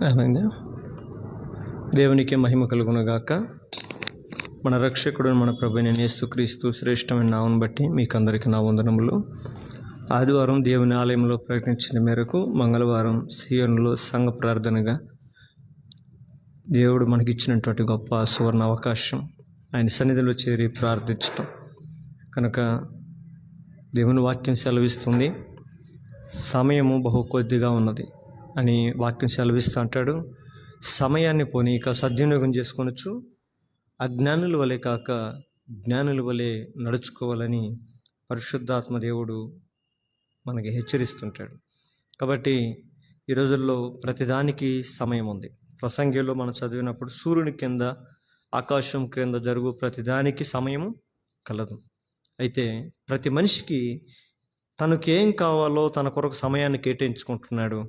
ఆమేన్. దేవునికి మహిమ కలుగునుగాక. మన రక్షకుడు మన ప్రభువైన యేసుక్రీస్తు శ్రేష్టమైన నామమును బట్టి మీకందరికీ నా వందనములు. ఆదివారం దేవుని ఆలయంలో ప్రకటించిన మేరకు మంగళవారం సీయోనులో సంఘ ప్రార్థనగా దేవుడు మనకిచ్చినటువంటి గొప్ప సువర్ణ అవకాశం ఆయన సన్నిధిలో చేరి ప్రార్థించటం కనుక దేవుని వాక్యం సెలవిస్తుంది, సమయము బహు కొద్దిగా ఉన్నది అని వాక్యం సెలవిస్తూ అంటాడు. సమయాన్ని పోనీ ఇక సద్వినియోగం చేసుకొనొచ్చు, అజ్ఞానుల వలె కాక జ్ఞానుల వలె నడుచుకోవాలని పరిశుద్ధాత్మ దేవుడు మనకి హెచ్చరిస్తుంటాడు. కాబట్టి ఈ రోజుల్లో ప్రతిదానికి సమయం ఉంది. ప్రసంగిలో మనం చదివినప్పుడు సూర్యుని కింద ఆకాశం క్రింద జరుగు ప్రతిదానికి సమయము కలదు. అయితే ప్రతి మనిషికి తనకేం కావాలో తన కొరకు సమయాన్ని కేటాయించుకుంటున్నాడు.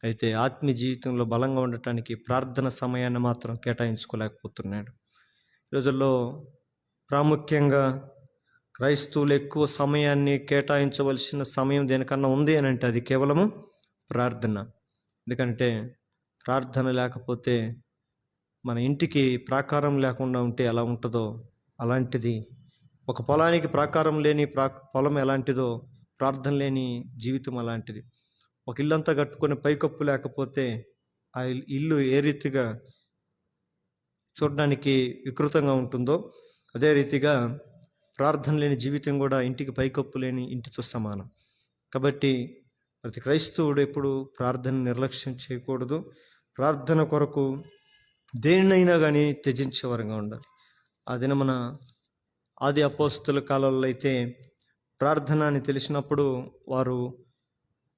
అయితే ఆత్మీయ జీవితంలో బలంగా ఉండటానికి ప్రార్థన సమయాన్ని మాత్రం కేటాయించుకోలేకపోతున్నాడు. ఈ రోజుల్లో ప్రాముఖ్యంగా క్రైస్తవులు ఎక్కువ సమయాన్ని కేటాయించవలసిన సమయం దేనికన్నా ఉంది అని అంటే అది కేవలము ప్రార్థన. ఎందుకంటే ప్రార్థన లేకపోతే మన ఇంటికి ప్రాకారం లేకుండా ఉంటే ఎలా ఉంటుందో అలాంటిది, ఒక పొలానికి ప్రాకారం లేని పొలం ఎలాంటిదో ప్రార్థన లేని జీవితం అలాంటిది. ఒక ఇల్లంతా కట్టుకొని పైకప్పు లేకపోతే ఆ ఇల్లు ఏ రీతిగా చూడడానికి వికృతంగా ఉంటుందో అదే రీతిగా ప్రార్థన లేని జీవితం కూడా ఇంటికి పైకప్పు లేని ఇంటితో సమానం. కాబట్టి ప్రతి క్రైస్తవుడు ఎప్పుడు ప్రార్థన నిర్లక్ష్యం చేయకూడదు. ప్రార్థన కొరకు దేనినైనా కానీ త్యజించేవారుగా ఉండాలి. ఆ దినమున ఆది అపోస్తుల కాలంలో అయితే ప్రార్థన అని తెలిసినప్పుడు వారు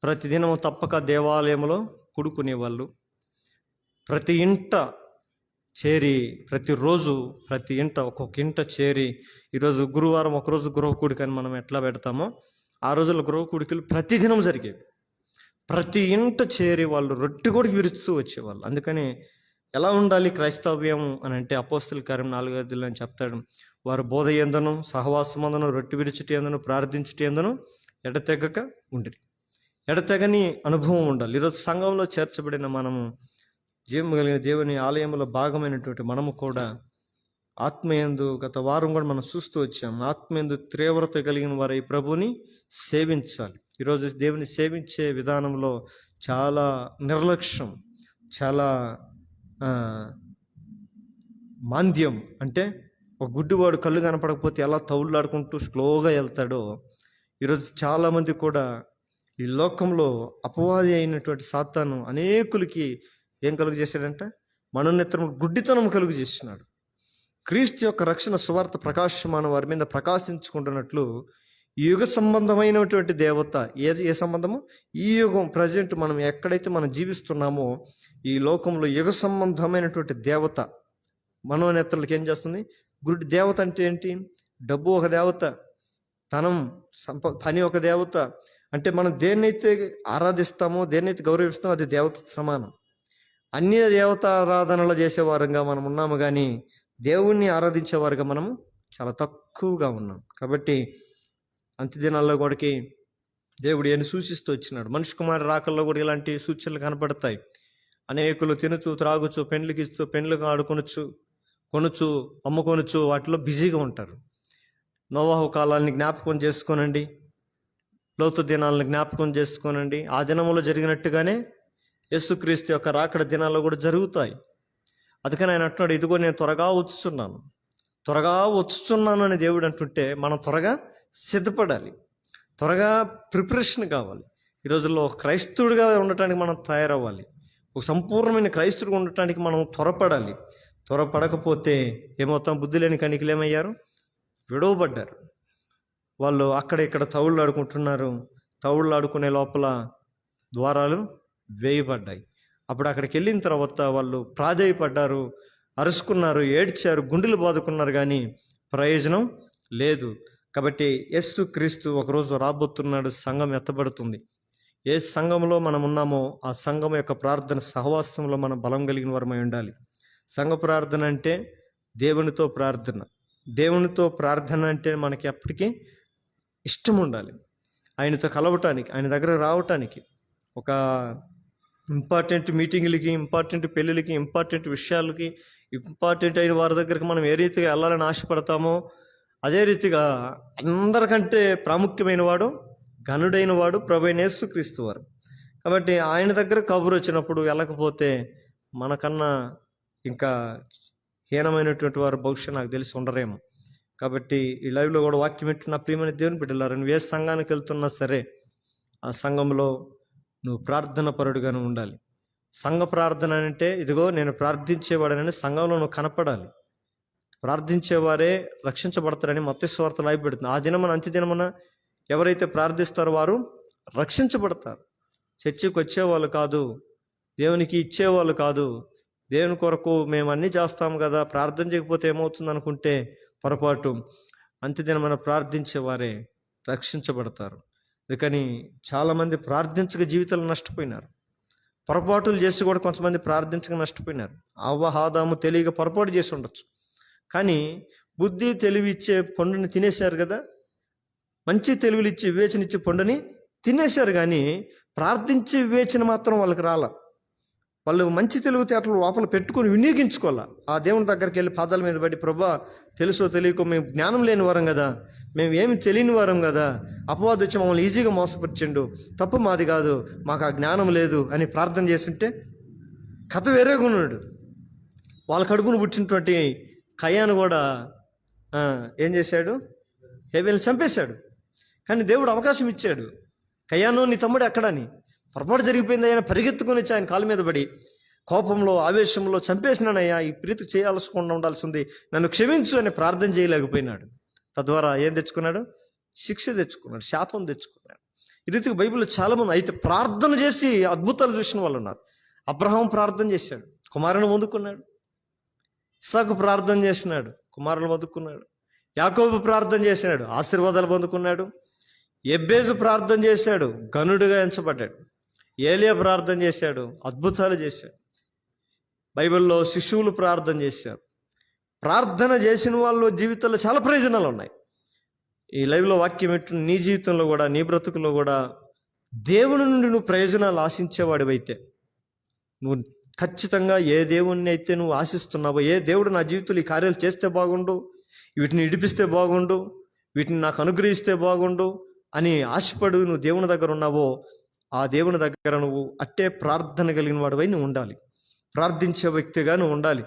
ప్రతిదినము తప్పక దేవాలయంలో కూడుకునేవాళ్ళు. ప్రతి ఇంట చేరి ప్రతిరోజు ప్రతి ఇంట ఒక్కొక్క ఇంట చేరి, ఈరోజు గురువారం ఒకరోజు గృహ కూడిక అని మనం ఎట్లా పెడతామో ఆ రోజుల్లో గృహ కూడికలు ప్రతిదినం జరిగేవి. ప్రతి ఇంట చేరి వాళ్ళు రొట్టె కూడా విరుస్తూ వచ్చేవాళ్ళు. అందుకని ఎలా ఉండాలి క్రైస్తవ్యం అని అంటే అపోస్తుల కార్యం 4 అని చెప్తాడు. వారు బోధ యందును సహవాసమందును రొట్టె విరుచుట యందును ప్రార్థించుట యందును ఎడతెగక ఉండిరి. ఎడతెగని అనుభవం ఉండాలి. ఈరోజు సంఘంలో చేర్చబడిన మనము, జీవం కలిగిన దేవుని ఆలయంలో భాగమైనటువంటి మనము కూడా ఆత్మయందు గత వారం కూడా మనం చూస్తూ వచ్చాము. ఆత్మయందు తీవ్రత కలిగిన వారు ఈ ప్రభుని సేవించాలి. ఈరోజు దేవుని సేవించే విధానంలో చాలా నిర్లక్ష్యం, చాలా మాంద్యం. అంటే ఒక గుడ్డివాడు కళ్ళు కనపడకపోతే ఎలా తౌళ్ళాడుకుంటూ స్లోగా వెళ్తాడో ఈరోజు చాలామంది కూడా ఈ లోకంలో అపవాది అయినటువంటి సాతాను అనేకులకి ఏం కలుగు చేశాడంటే మనోనేత్రం గుడ్డితనం కలుగు చేస్తున్నాడు. క్రీస్తు యొక్క రక్షణ సువార్త ప్రకాశమాన వారి మీద ప్రకాశించుకుంటున్నట్లు ఈ యుగ సంబంధమైనటువంటి దేవత ఏ సంబంధము, ఈ యుగం ప్రజెంట్ మనం ఎక్కడైతే మనం జీవిస్తున్నామో ఈ లోకంలో యుగ సంబంధమైనటువంటి దేవత మనోనేత్రులకి ఏం చేస్తుంది? గుడ్డి దేవత అంటే ఏంటి? డబ్బు ఒక దేవత, పని ఒక దేవత. అంటే మనం దేన్నైతే ఆరాధిస్తామో దేన్నైతే గౌరవిస్తామో అది దేవత సమానం. అన్య దేవత ఆరాధనలు చేసేవారుగా మనం ఉన్నాము, కానీ దేవుణ్ణి ఆరాధించేవారుగా మనము చాలా తక్కువగా ఉన్నాం. కాబట్టి అంత్యదినాల్లో కూడా దేవుడు ఏమి సూచిస్తూ వచ్చినాడు. మనిషి కుమారు రాకల్లో కూడా ఇలాంటి సూచనలు కనపడతాయి. అనేకులు తినుచు త్రాగుచు పెండ్లికి ఇస్తూ పెండ్లకు ఆడుకొనొచ్చు, కొనుచు అమ్ముకొనొచ్చు, వాటిలో బిజీగా ఉంటారు. నోవాహు కాలాన్ని జ్ఞాపకం చేసుకోనండి, లోతు దినాలను జ్ఞాపకం చేసుకోనండి. ఆ దినంలో జరిగినట్టుగానే యేసుక్రీస్తు యొక్క రాకడ దినాల్లో కూడా జరుగుతాయి. అందుకని ఆయన అంటున్నాడు, ఇదిగో నేను త్వరగా వచ్చుచున్నాను అని దేవుడు అంటుంటే మనం త్వరగా సిద్ధపడాలి, త్వరగా ప్రిపరేషన్ కావాలి. ఈ రోజుల్లో క్రైస్తవుడిగా ఉండటానికి మనం తయారవ్వాలి. ఒక సంపూర్ణమైన క్రైస్తవుడిగా ఉండటానికి మనం త్వరపడాలి. త్వరపడకపోతే ఏమవుతాం? బుద్ధి లేని కణికలు ఏమయ్యారు? విడవబడ్డారు. వాళ్ళు అక్కడ ఇక్కడ తౌళ్ళు ఆడుకుంటున్నారు. తౌళ్ళు ఆడుకునే లోపల ద్వారాలు వేయబడ్డాయి. అప్పుడు అక్కడికి వెళ్ళిన తర్వాత వాళ్ళు ప్రాధేయపడ్డారు, అరుచుకున్నారు, ఏడ్చారు, గుండెలు బాదుకున్నారు, కానీ ప్రయోజనం లేదు. కాబట్టి యేసుక్రీస్తు ఒకరోజు రాబోతున్నాడు. సంఘం ఎత్తబడుతుంది. ఏ సంఘంలో మనం ఉన్నామో ఆ సంఘం యొక్క ప్రార్థన సహవాసంలో మనం బలం కలిగిన వారమై ఉండాలి. సంఘ ప్రార్థన అంటే దేవునితో ప్రార్థన. దేవునితో ప్రార్థన అంటే మనకి ఎప్పటికీ ఇష్టం ఉండాలి. ఆయనతో కలవటానికి, ఆయన దగ్గర రావటానికి. ఒక ఇంపార్టెంట్ మీటింగులకి, ఇంపార్టెంట్ పెళ్ళిళ్ళకి, ఇంపార్టెంట్ విషయాలకి, ఇంపార్టెంట్ అయిన వారి దగ్గరికి మనం ఏ రీతిగా వెళ్ళాలని ఆశపడతామో అదే రీతిగా అందరికంటే ప్రాముఖ్యమైన వాడు, ఘనుడైన వాడు ప్రభువైన యేసుక్రీస్తు వారు. కాబట్టి ఆయన దగ్గర కబురు వచ్చినప్పుడు వెళ్ళకపోతే మనకన్నా ఇంకా హీనమైనటువంటి వారు బహుశా నాకు తెలిసి ఉండరేమో. కాబట్టి ఈ లైవ్లో కూడా వాక్యం వింటున్న ప్రియమైన దేవుని బిడ్డలారా, నువ్వు ఏ సంఘానికి వెళ్తున్నా సరే ఆ సంఘంలో నువ్వు ప్రార్థన పరుడుగాను ఉండాలి. సంఘ ప్రార్థన అంటే ఇదిగో నేను ప్రార్థించేవాడనని సంఘంలో నువ్వు కనపడాలి. ప్రార్థించేవారే రక్షించబడతారని మత్తయి సువార్త రాయబడుతుంది. ఆ దినమున అంత్యదినమున ఎవరైతే ప్రార్థిస్తారో వారు రక్షించబడతారు. చర్చికి వచ్చేవాళ్ళు కాదు, దేవునికి ఇచ్చేవాళ్ళు కాదు, దేవుని కొరకు మేము అన్నీ చేస్తాము కదా, ప్రార్థన చేయకపోతే ఏమవుతుంది అనుకుంటే పొరపాటు. అంత్యదినమున ప్రార్థించేవారే రక్షించబడతారు. అందుకని చాలామంది ప్రార్థించక జీవితాలు నష్టపోయినారు. పొరపాటులు చేసి కూడా కొంతమంది ప్రార్థించక నష్టపోయినారు. ఆదాము తెలియక పొరపాటు చేసి ఉండొచ్చు, కానీ బుద్ధి తెలివి ఇచ్చే పండుని తినేశారు కదా, మంచి తెలివిలు ఇచ్చే వివేచన ఇచ్చే పండుని తినేశారు. కానీ ప్రార్థించే వివేచన మాత్రం వాళ్ళకి రాల. వాళ్ళు మంచి తెలివితేటలు లోపల పెట్టుకొని వినియోగించుకోవాలా. ఆ దేవుని దగ్గరికి వెళ్ళి పాదాల మీద పడి, ప్రభా తెలుసో తెలియకో మేము జ్ఞానం లేని వారం కదా, మేము ఏమి తెలియని వారం కదా, అపవాది వచ్చి మమ్మల్ని ఈజీగా మోసపరిచిండు, తప్పు మాది కాదు, మాకు ఆ జ్ఞానం లేదు అని ప్రార్థన చేస్తుంటే కథ వేరేగా ఉన్నాడు. వాళ్ళ కడుపును పుట్టినటువంటి కయ్యాను కూడా ఏం చేశాడు? హేబేలుని చంపేశాడు. కానీ దేవుడు అవకాశం ఇచ్చాడు. కయ్యాను నీ తమ్ముడు ఎక్కడని. పొరపాటు జరిగిపోయింది. ఆయన పరిగెత్తుకొని వచ్చి ఆయన కాళ్ళ మీద పడి కోపంలో ఆవేశంలో చంపేసినానయ్యా, ఈ ప్రీతి చేయాల్సుకుండా ఉండాల్సింది, నన్ను క్షమించు అని ప్రార్థన చేయలేకపోయినాడు. తద్వారా ఏం తెచ్చుకున్నాడు? శిక్ష తెచ్చుకున్నాడు, శాపం తెచ్చుకున్నాడు. ఈ రీతిగా బైబిల్లో చాలామంది అయితే ప్రార్థన చేసి అద్భుతాలు చూసిన వాళ్ళు ఉన్నారు. అబ్రహాం ప్రార్థన చేశాడు, కుమారుని పొందుకున్నాడు. ఇస్సాకు ప్రార్థన చేసినాడు, కుమారులు పొందుకున్నాడు. యాకోబు ప్రార్థన చేసినాడు, ఆశీర్వాదాలు పొందుకున్నాడు. ఎబ్బేజు ప్రార్థన చేశాడు, ఘనుడిగా ఎంచబడ్డాడు. ఏలియా ప్రార్థన చేశాడు, అద్భుతాలు చేశాడు. బైబిల్లో శిశువులు ప్రార్థన చేశారు. ప్రార్థన చేసిన వాళ్ళ జీవితంలో చాలా ప్రయోజనాలు ఉన్నాయి. ఈ లైవ్లో వాక్యం ఎట్టు నీ జీవితంలో కూడా, నీ బ్రతుకులో కూడా దేవుని నుండి నువ్వు ప్రయోజనాలు ఆశించేవాడివైతే, నువ్వు ఖచ్చితంగా ఏ దేవుణ్ణి అయితే నువ్వు ఆశిస్తున్నావో, ఏ దేవుడు నా జీవితంలో ఈ కార్యాలు చేస్తే బాగుండు, వీటిని ఇడిపిస్తే బాగుండు, వీటిని నాకు అనుగ్రహిస్తే బాగుండు అని ఆశపడు నువ్వు దేవుని దగ్గర ఉన్నావో, ఆ దేవుని దగ్గర నువ్వు అట్టే ప్రార్థన కలిగిన వాడివై నువ్వు ఉండాలి. ప్రార్థించే వ్యక్తిగా నువ్వు ఉండాలి.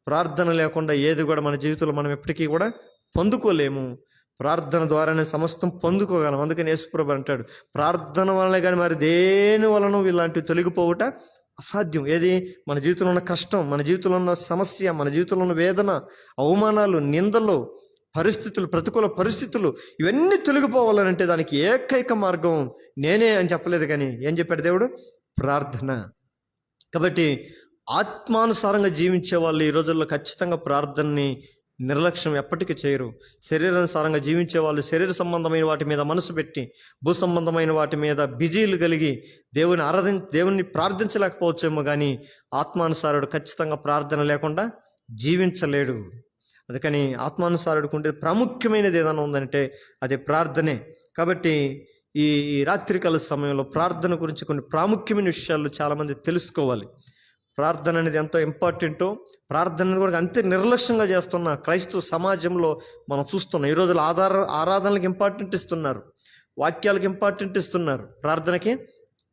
ప్రార్థన లేకుండా ఏది కూడా మన జీవితంలో మనం ఎప్పటికీ కూడా పొందుకోలేము. ప్రార్థన ద్వారానే సమస్తం పొందుకోగలం. అందుకని యేసుప్రభు అంటాడు, ప్రార్థన వలన కానీ మరి దేని వలన ఇలాంటివి తొలగిపోవుట అసాధ్యం. ఏది? మన జీవితంలో ఉన్న కష్టం, మన జీవితంలో ఉన్న సమస్య, మన జీవితంలో ఉన్న వేదన, అవమానాలు, నిందలు, పరిస్థితులు, ప్రతికూల పరిస్థితులు, ఇవన్నీ తొలగిపోవాలనంటే దానికి ఏకైక మార్గం నేనే అని చెప్పలేదు, కానీ ఏం చెప్పాడు దేవుడు? ప్రార్థన. కాబట్టి ఆత్మానుసారంగా జీవించే వాళ్ళు ఈ రోజుల్లో ఖచ్చితంగా ప్రార్థనని నిర్లక్ష్యం ఎప్పటికీ చేయరు. శరీరానుసారంగా జీవించే వాళ్ళు శరీర సంబంధమైన వాటి మీద మనసు పెట్టి, భూ సంబంధమైన వాటి మీద బిజీలు కలిగి దేవుని ప్రార్థించలేకపోవచ్చేమో, కానీ ఆత్మానుసారుడు ఖచ్చితంగా ప్రార్థన లేకుండా జీవించలేడు. అందుకని ఆత్మానుసారుడికి ఉండే ప్రాముఖ్యమైనది ఏదైనా ఉందంటే అది ప్రార్థనే. కాబట్టి ఈ రాత్రికాల సమయంలో ప్రార్థన గురించి కొన్ని ప్రాముఖ్యమైన విషయాలు చాలామంది తెలుసుకోవాలి. ప్రార్థన అనేది ఎంతో ఇంపార్టెంటో, ప్రార్థనను కూడా అంతే నిర్లక్ష్యంగా చేస్తున్న క్రైస్తవ సమాజంలో మనం చూస్తున్నాం. ఈ రోజులు ఆరాధనలకు ఇంపార్టెంట్ ఇస్తున్నారు, వాక్యాలకు ఇంపార్టెంట్ ఇస్తున్నారు, ప్రార్థనకి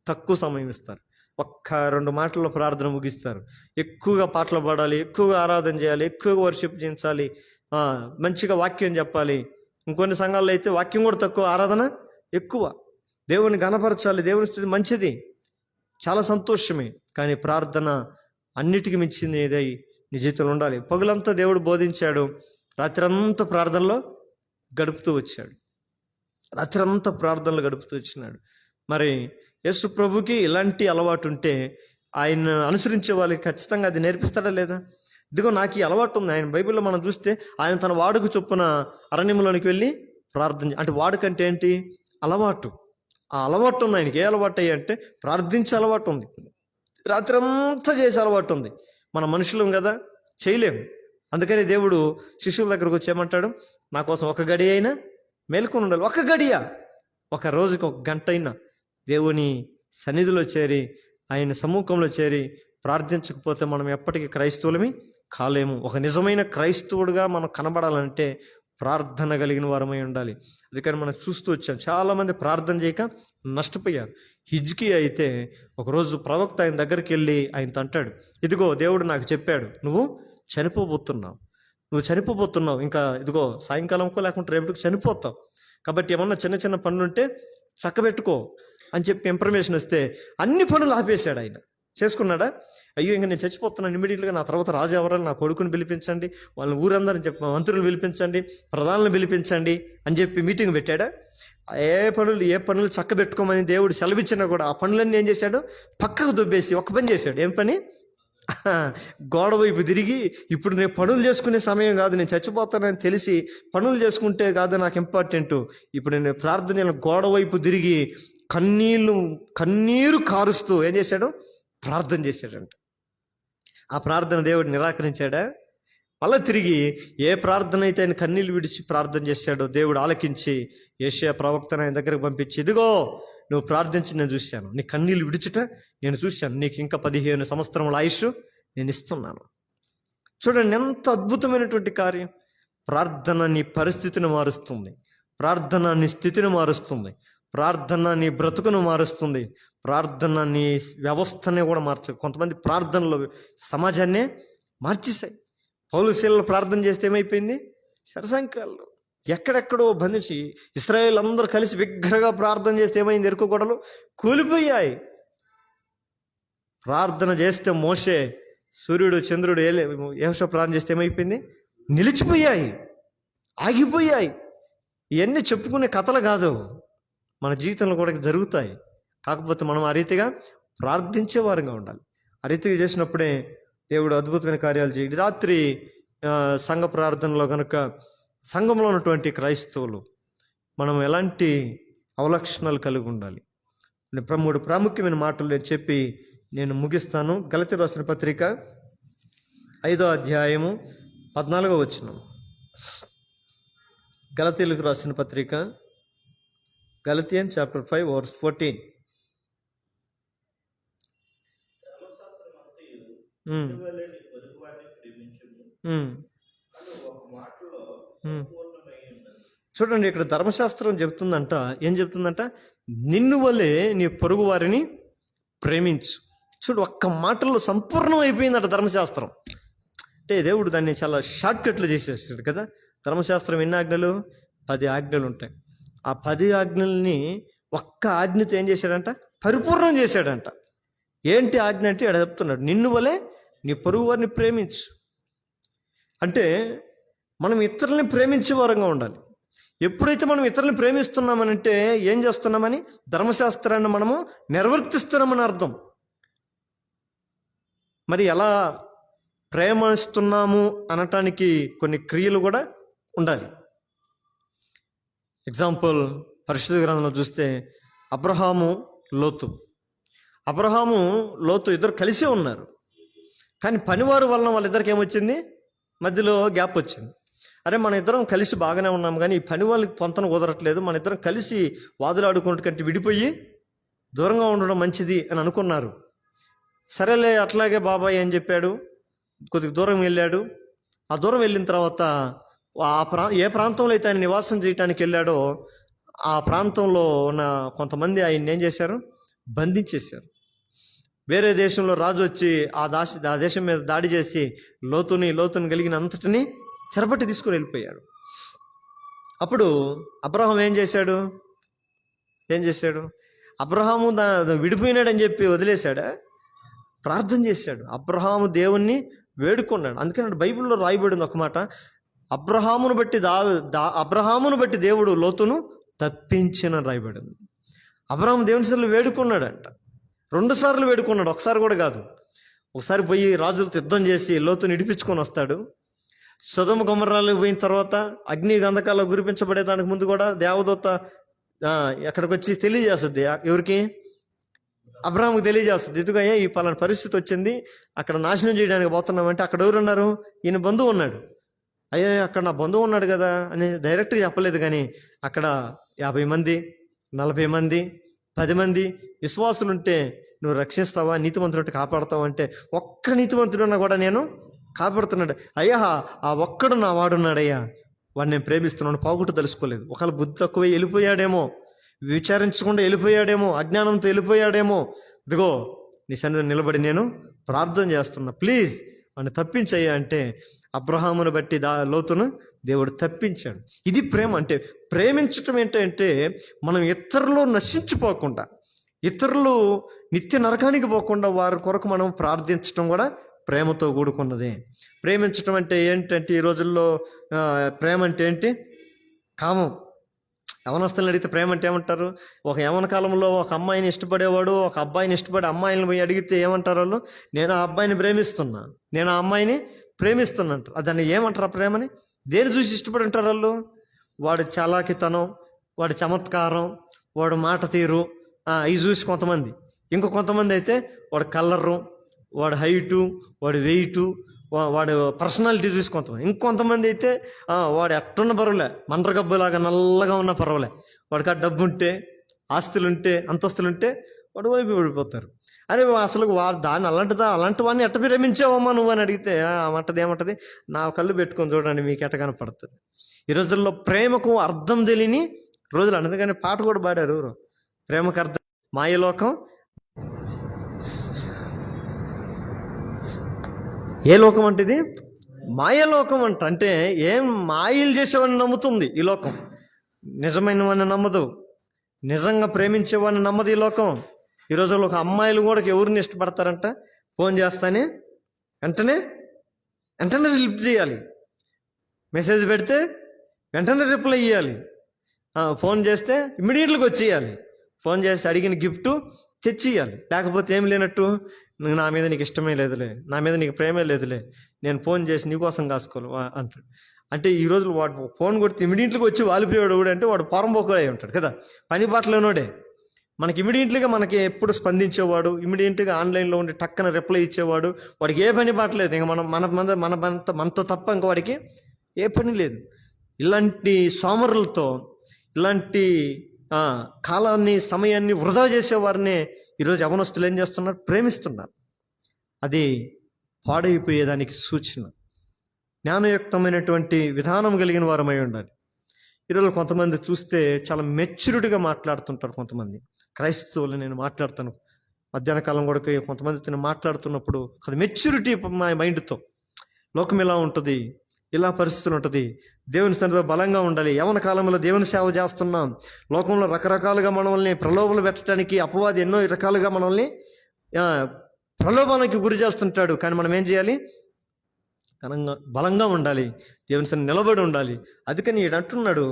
తక్కువ సమయం ఇస్తారు. 1-2 మాటల్లో ప్రార్థన ముగిస్తారు. ఎక్కువగా పాటలు పాడాలి, ఎక్కువగా ఆరాధన చేయాలి, ఎక్కువగా వర్షిప్ చేయించాలి, మంచిగా వాక్యం చెప్పాలి. ఇంకొన్ని సంఘాల్లో అయితే వాక్యం కూడా తక్కువ, ఆరాధన ఎక్కువ. దేవుని ఘనపరచాలి, దేవుని స్థుతి మంచిది, చాలా సంతోషమే. కానీ ప్రార్థన అన్నిటికీ మించింది ఏదై నీ జీవితంలో ఉండాలి. పగులంతా దేవుడు బోధించాడు, రాత్రి అంతా ప్రార్థనలో గడుపుతూ వచ్చాడు. వచ్చినాడు. మరి యేసు ప్రభుకి ఇలాంటి అలవాటు ఉంటే ఆయన అనుసరించే వాళ్ళకి ఖచ్చితంగా అది నేర్పిస్తాడా లేదా? ఇదిగో నాకు ఈ అలవాటు ఉంది. ఆయన బైబిల్లో మనం చూస్తే ఆయన తన వాడుకు చొప్పున అరణ్యంలోనికి వెళ్ళి ప్రార్థన, అంటే వాడుకంటే ఏంటి? అలవాటు. ఆ అలవాటు ఉంది ఆయనకి. ఏ అలవాటు అయ్యి అంటే ప్రార్థించే అలవాటు ఉంది, రాత్రి అంతా చేసే అలవాటు ఉంది. మన మనుషులం కదా, చేయలేము. అందుకని దేవుడు శిష్యుల దగ్గరకు వచ్చి ఏమంటాడు? నా కోసం 1 గడియ అయినా మేల్కొని ఉండాలి. 1 గడియ, ఒక రోజుకి 1 గంట అయినా దేవుని సన్నిధిలో చేరి ఆయన సమ్ముఖంలో చేరి ప్రార్థించకపోతే మనం ఎప్పటికీ క్రైస్తవులమి కాలేము. ఒక నిజమైన క్రైస్తవుడిగా మనం కనబడాలంటే ప్రార్థన కలిగిన వారమై ఉండాలి. అందుకని మనం చూస్తూ వచ్చాం, చాలామంది ప్రార్థన చేయక నష్టపోయారు. హిజ్కియా అయితే ఒకరోజు ప్రవక్త ఆయన దగ్గరికి వెళ్ళి ఆయనతో అంటాడు, ఇదిగో దేవుడు నాకు చెప్పాడు, నువ్వు చనిపోబోతున్నావు, ఇంకా ఇదిగో సాయంకాలంకో లేకుంటే రేపటికి చనిపోతావు, కాబట్టి ఏమన్నా చిన్న చిన్న పనులు ఉంటే చక్కబెట్టుకో అని చెప్పి ఇన్ఫర్మేషన్ వస్తే అన్ని పనులు ఆపేశాడు. ఆయన చేసుకున్నాడా? అయ్యో ఇంకా నేను చచ్చిపోతున్నాను, ఇమీడియట్గా నా తర్వాత రాజు ఎవరాలు, నా కొడుకుని పిలిపించండి, వాళ్ళని ఊరందరని చెప్పి మంత్రులను పిలిపించండి, ప్రధానులను పిలిపించండి అని చెప్పి మీటింగ్ పెట్టాడా? ఏ పనులు చక్కబెట్టుకోమని దేవుడు సెలవిచ్చినా కూడా ఆ పనులన్నీ ఏం చేశాడు? పక్కకు దుబ్బేసి ఒక పని చేశాడు. ఏం పని? గోడ వైపు తిరిగి, ఇప్పుడు నేను పనులు చేసుకునే సమయం కాదు, నేను చచ్చిపోతానని తెలిసి పనులు చేసుకుంటే కాదు నాకు ఇంపార్టెంట్, ఇప్పుడు నేను ప్రార్థన గోడ వైపు తిరిగి కన్నీరు కారుస్తూ ఏం చేశాడు? ప్రార్థన చేశాడంట. ఆ ప్రార్థన దేవుడు నిరాకరించాడా? మళ్ళీ తిరిగి ఏ ప్రార్థన అయితే ఆయన కన్నీళ్ళు విడిచి ప్రార్థన చేశాడో దేవుడు ఆలకించి యెషయా ప్రవక్తను ఆయన దగ్గరకు పంపించి, ఇదిగో నువ్వు ప్రార్థించి నేను చూశాను, నీ కన్నీళ్ళు విడిచుట నేను చూశాను, నీకు ఇంకా 15 సంవత్సరముల ఆయుష్ నేను ఇస్తున్నాను. చూడండి ఎంత అద్భుతమైనటువంటి కార్యం. ప్రార్థన నీ పరిస్థితిని మారుస్తుంది, ప్రార్థన నీ స్థితిని మారుస్తుంది, ప్రార్థన నీ బ్రతుకును మారుస్తుంది, ప్రార్థన నీ వ్యవస్థనే కూడా కొంతమంది ప్రార్థనలు సమాజాన్నే మార్చేశాయి. పౌలు శీలలు ప్రార్థన చేస్తే ఏమైపోయింది? శరసంఖ్యలు ఎక్కడెక్కడో బంధించి ఇశ్రాయేలు అందరూ కలిసి బిగ్గరగా ప్రార్థన చేస్తే ఏమైంది? ఎరుకు గోడలు కూలిపోయాయి. ప్రార్థన చేస్తే మోషే, సూర్యుడు, చంద్రుడు, యెహోషువ ప్రార్థన చేస్తే ఏమైపోయింది? నిలిచిపోయాయి, ఆగిపోయాయి. ఇవన్నీ చెప్పుకునే కథలు కాదు, మన జీవితంలో కూడా జరుగుతాయి. కాకపోతే మనం ఆ రీతిగా ప్రార్థించే వారంగా ఉండాలి. ఆ రీతిగా చేసినప్పుడే దేవుడు అద్భుతమైన కార్యాలు చేయండి. రాత్రి సంఘ ప్రార్థనలో కనుక సంఘంలో ఉన్నటువంటి క్రైస్తవులు మనం ఎలాంటి అవలక్షణాలు కలిగి ఉండాలి? 3 ప్రాముఖ్యమైన మాటలు నేను చెప్పి నేను ముగిస్తాను. గలతీ రాసిన పత్రిక 5వ అధ్యాయము 14వ వచనం. గలతీలకు రాసిన పత్రిక, గలతియన్స్ చాప్టర్ 5 వర్స్ 14. చూడండి, ఇక్కడ ధర్మశాస్త్రం చెప్తుందంట, ఏం చెప్తుందంట? నిన్ను వలే నీ పొరుగు వారిని ప్రేమించు. చూడు, ఒక్క మాటల్లో సంపూర్ణం అయిపోయిందట ధర్మశాస్త్రం. అంటే దేవుడు దాన్ని చాలా షార్ట్ కట్లు చేసేసాడు కదా. ధర్మశాస్త్రం ఎన్ని ఆజ్ఞలు? 10 ఆజ్ఞలు ఉంటాయి. ఆ 10 ఆజ్ఞల్ని ఒక్క ఆజ్ఞతో ఏం చేశాడంట? పరిపూర్ణం చేశాడంట. ఏంటి ఆజ్ఞ అంటే ఇక్కడ చెప్తున్నాడు, నిన్ను వలే నీ పొరుగు వారిని ప్రేమించు. అంటే మనం ఇతరులని ప్రేమించే వారంగా ఉండాలి. ఎప్పుడైతే మనం ఇతరులను ప్రేమిస్తున్నామనంటే ఏం చేస్తున్నామని? ధర్మశాస్త్రాన్ని మనము నిర్వర్తిస్తున్నామని అర్థం. మరి ఎలా ప్రేమిస్తున్నాము అనటానికి కొన్ని క్రియలు కూడా ఉండాలి. ఎగ్జాంపుల్, పరిశుద్ధ గ్రంథంలో చూస్తే అబ్రహాము, లోతు ఇద్దరు కలిసే ఉన్నారు. కానీ పనివారు వలన వాళ్ళిద్దరికి ఏమొచ్చింది? మధ్యలో గ్యాప్ వచ్చింది. అరే, మన ఇద్దరం కలిసి బాగానే ఉన్నాం, కానీ ఈ పని వాళ్ళకి పొంతన కుదరట్లేదు, మన ఇద్దరం కలిసి వాదులాడుకుంటూ కంటే విడిపోయి దూరంగా ఉండడం మంచిది అని అనుకున్నారు. సరేలే, అట్లాగే బాబాయ్ అని చెప్పాడు. కొద్దిగా దూరం వెళ్ళాడు. ఆ దూరం వెళ్ళిన తర్వాత ఏ ప్రాంతంలో అయితే ఆయన నివాసం చేయడానికి వెళ్ళాడో ఆ ప్రాంతంలో ఉన్న కొంతమంది ఆయన ఏం చేశారు? బంధించేశారు. వేరే దేశంలో రాజు వచ్చి ఆ దేశం మీద దాడి చేసి లోతుని కలిగిన అంతటిని చెరపట్టి తీసుకుని వెళ్ళిపోయాడు. అప్పుడు అబ్రహాం ఏం చేశాడు? అబ్రహాము విడిపోయినాడని చెప్పి వదిలేశాడా? ప్రార్థన చేశాడు. అబ్రహాము దేవుణ్ణి వేడుకున్నాడు. అందుకని బైబిల్లో రాయబడింది ఒక మాట, అబ్రహామును బట్టి దేవుడు లోతును తప్పించిన రాయబడింది. అబ్రహాము దేవుని సన్నిధిలో వేడుకున్నాడంట. 2 సార్లు వేడుకున్నాడు, ఒకసారి కూడా కాదు. ఒకసారి పోయి రాజులతో యుద్ధం చేసి లోతుని ఇడిపించుకొని వస్తాడు. సొదొమ గొమొర్రాలకు పోయిన తర్వాత అగ్ని గంధకాలు గురిపించబడేదానికి ముందు కూడా దేవదూత ఎక్కడికి వచ్చి తెలియజేస్తుంది. ఎవరికి? అబ్రహాముకి తెలియజేస్తుంది. ఇదిగో ఈ పలానా పరిస్థితి వచ్చింది, అక్కడ నాశనం చేయడానికి పోతున్నామంటే అక్కడ ఎవరున్నారు? ఈయన బంధువు ఉన్నాడు. అయ్యో, అక్కడ నా బంధువు ఉన్నాడు కదా అని డైరెక్ట్గా చెప్పలేదు, కానీ అక్కడ 50 మంది, 40 మంది, 10 మంది విశ్వాసులుంటే నువ్వు రక్షిస్తావా, నీతిమంతుడు కాపాడుతావా అంటే, ఒక్క నీతిమంతుడున్నా కూడా నేను కాపాడుతున్నాడు. అయ్యా ఆ ఒక్కడు నా వాడున్నాడయ్యా, వాడిని నేను ప్రేమిస్తున్నాను, పావుగుట్టు తెలుసుకోలేదు. ఒకవేళ బుద్ధి తక్కువ వెళ్ళిపోయాడేమో, విచారించకుండా వెళ్ళిపోయాడేమో, అజ్ఞానంతో వెళ్ళిపోయాడేమో, ఇదిగో నీ సన్నిధిలో నిలబడి నేను ప్రార్థన చేస్తున్నా, ప్లీజ్ వాడిని తప్పించయ్యా అంటే, అబ్రహామును బట్టి లోతును దేవుడు తప్పించాడు. ఇది ప్రేమ అంటే. ప్రేమించటం ఏంటంటే మనం ఇతరులు నశించిపోకుండా, ఇతరులు నిత్య నరకానికి పోకుండా వారి కొరకు మనం ప్రార్థించడం కూడా ప్రేమతో కూడుకున్నదే. ప్రేమించటం అంటే ఏంటంటే ఈ రోజుల్లో ప్రేమ అంటే ఏంటి? కామం. యవనస్తులను అడిగితే ప్రేమ అంటే ఏమంటారు? ఒక యవన కాలంలో ఒక అమ్మాయిని ఇష్టపడేవాడు ఒక అబ్బాయిని ఇష్టపడి అమ్మాయిని పోయి అడిగితే ఏమంటారు వాళ్ళు? నేను ఆ అబ్బాయిని ప్రేమిస్తున్నా, నేను ఆ అమ్మాయిని ప్రేమిస్తున్నా అంటారు. దాన్ని ఏమంటారు? ఆ ప్రేమని దేని చూసి ఇష్టపడి ఉంటారు వాళ్ళు? వాడు చాలాకితనం, వాడి చమత్కారం, వాడు మాట తీరు, ఇవి చూసి కొంతమంది. ఇంకో కొంతమంది అయితే వాడు కలరు, వాడు హైటు, వాడు వెయిటు, వాడు పర్సనాలిటీ చూసి కొంతమంది. ఇంకొంతమంది అయితే వాడు ఎట్టున్న పర్వాలే, మండ్రగబ్బులాగా నల్లగా ఉన్న పర్వాలే, వాడికి ఆ డబ్బు ఉంటే, ఆస్తులు ఉంటే, అంతస్తులు ఉంటే వాడు వైపు పడిపోతారు. అరే అసలు దాన్ని అలాంటి వాడిని ఎట్ట ప్రేమించావమ్మా నువ్వు అని అడిగితే ఏమంటది? నా కళ్ళు పెట్టుకొని చూడండి మీకు ఎట్ట కనపడుతుంది. ఈ రోజుల్లో ప్రేమకు అర్థం తెలియని రోజులు. అందుకని పాట కూడా పాడారు ఎవరు, ప్రేమకు అర్థం మాయలోకం. ఏ లోకం అంటే ఇది? మాయలోకం అంట. అంటే ఏం మాయలు చేసేవాడిని నమ్ముతుంది ఈ లోకం, నిజమైన వాడిని నమ్మదు, నిజంగా ప్రేమించేవాడిని నమ్మదు ఈ లోకం. ఈ రోజుల్లో ఒక అమ్మాయిలు కూడా ఎవరిని ఇష్టపడతారంట? ఫోన్ చేస్తానే వెంటనే రిప్లై చేయాలి, మెసేజ్ పెడితే వెంటనే రిప్లై ఇవ్వాలి, ఫోన్ చేస్తే ఇమ్మీడియట్గా వచ్చేయాలి, ఫోన్ చేస్తే అడిగిన గిఫ్ట్ తెచ్చియాలి. లేకపోతే ఏం లేనట్టు, నా మీద నీకు ఇష్టమే లేదులే, నా మీద నీకు ప్రేమే లేదులే, నేను ఫోన్ చేసి నీకోసం కాసుకోవాలి అంటాడు. అంటే ఈ రోజులు వాడు ఫోన్ కొడితే ఇమీడియట్గా వచ్చి వాలిపోయాడు కూడా అంటే వాడు పొరంబోకుడు అయి ఉంటాడు కదా, పని పాటలోనోడే. మనకి ఇమీడియట్లీగా మనకి ఎప్పుడు స్పందించేవాడు, ఇమీడియట్గా ఆన్లైన్లో ఉండి టక్కన రిప్లై ఇచ్చేవాడు. వాడికి ఏ పని పాటలేదు, ఇంకా మనతో తప్ప ఇంకా వాడికి ఏ పని లేదు. ఇలాంటి సోమరులతో, ఇలాంటి కాలాన్ని సమయాన్ని వృధా చేసేవారిని ఈరోజు యవనస్తులు ఏం చేస్తున్నారు? ప్రేమిస్తున్నారు. అది పాడైపోయేదానికి సూచన. జ్ఞానయుక్తమైనటువంటి విధానం కలిగిన వారమై ఉండాలి. ఈరోజు కొంతమంది చూస్తే చాలా మెచ్యూరిటీగా మాట్లాడుతుంటారు. కొంతమంది క్రైస్తవులు నేను మాట్లాడతాను మధ్యాహ్న కాలం కూడా కొంతమందితో మాట్లాడుతున్నప్పుడు అది మెచ్యూరిటీ మైండ్తో, లోకం ఇలా ఉంటుంది, ఇలా పరిస్థితులు ఉంటుంది, దేవుని సన్నిధిలో బలంగా ఉండాలి, యవన కాలంలో దేవుని సేవ చేస్తున్నాం, లోకంలో రకరకాలుగా మనల్ని ప్రలోభలు పెట్టడానికి అపవాది ఎన్నో రకాలుగా మనల్ని ప్రలోభానికి గురి చేస్తుంటాడు. కానీ మనం ఏం చేయాలి? బలంగా ఉండాలి, దేవుని సన్నిధిలో నిలబడి ఉండాలి. అందుకని ఈడు అంటున్నాడు,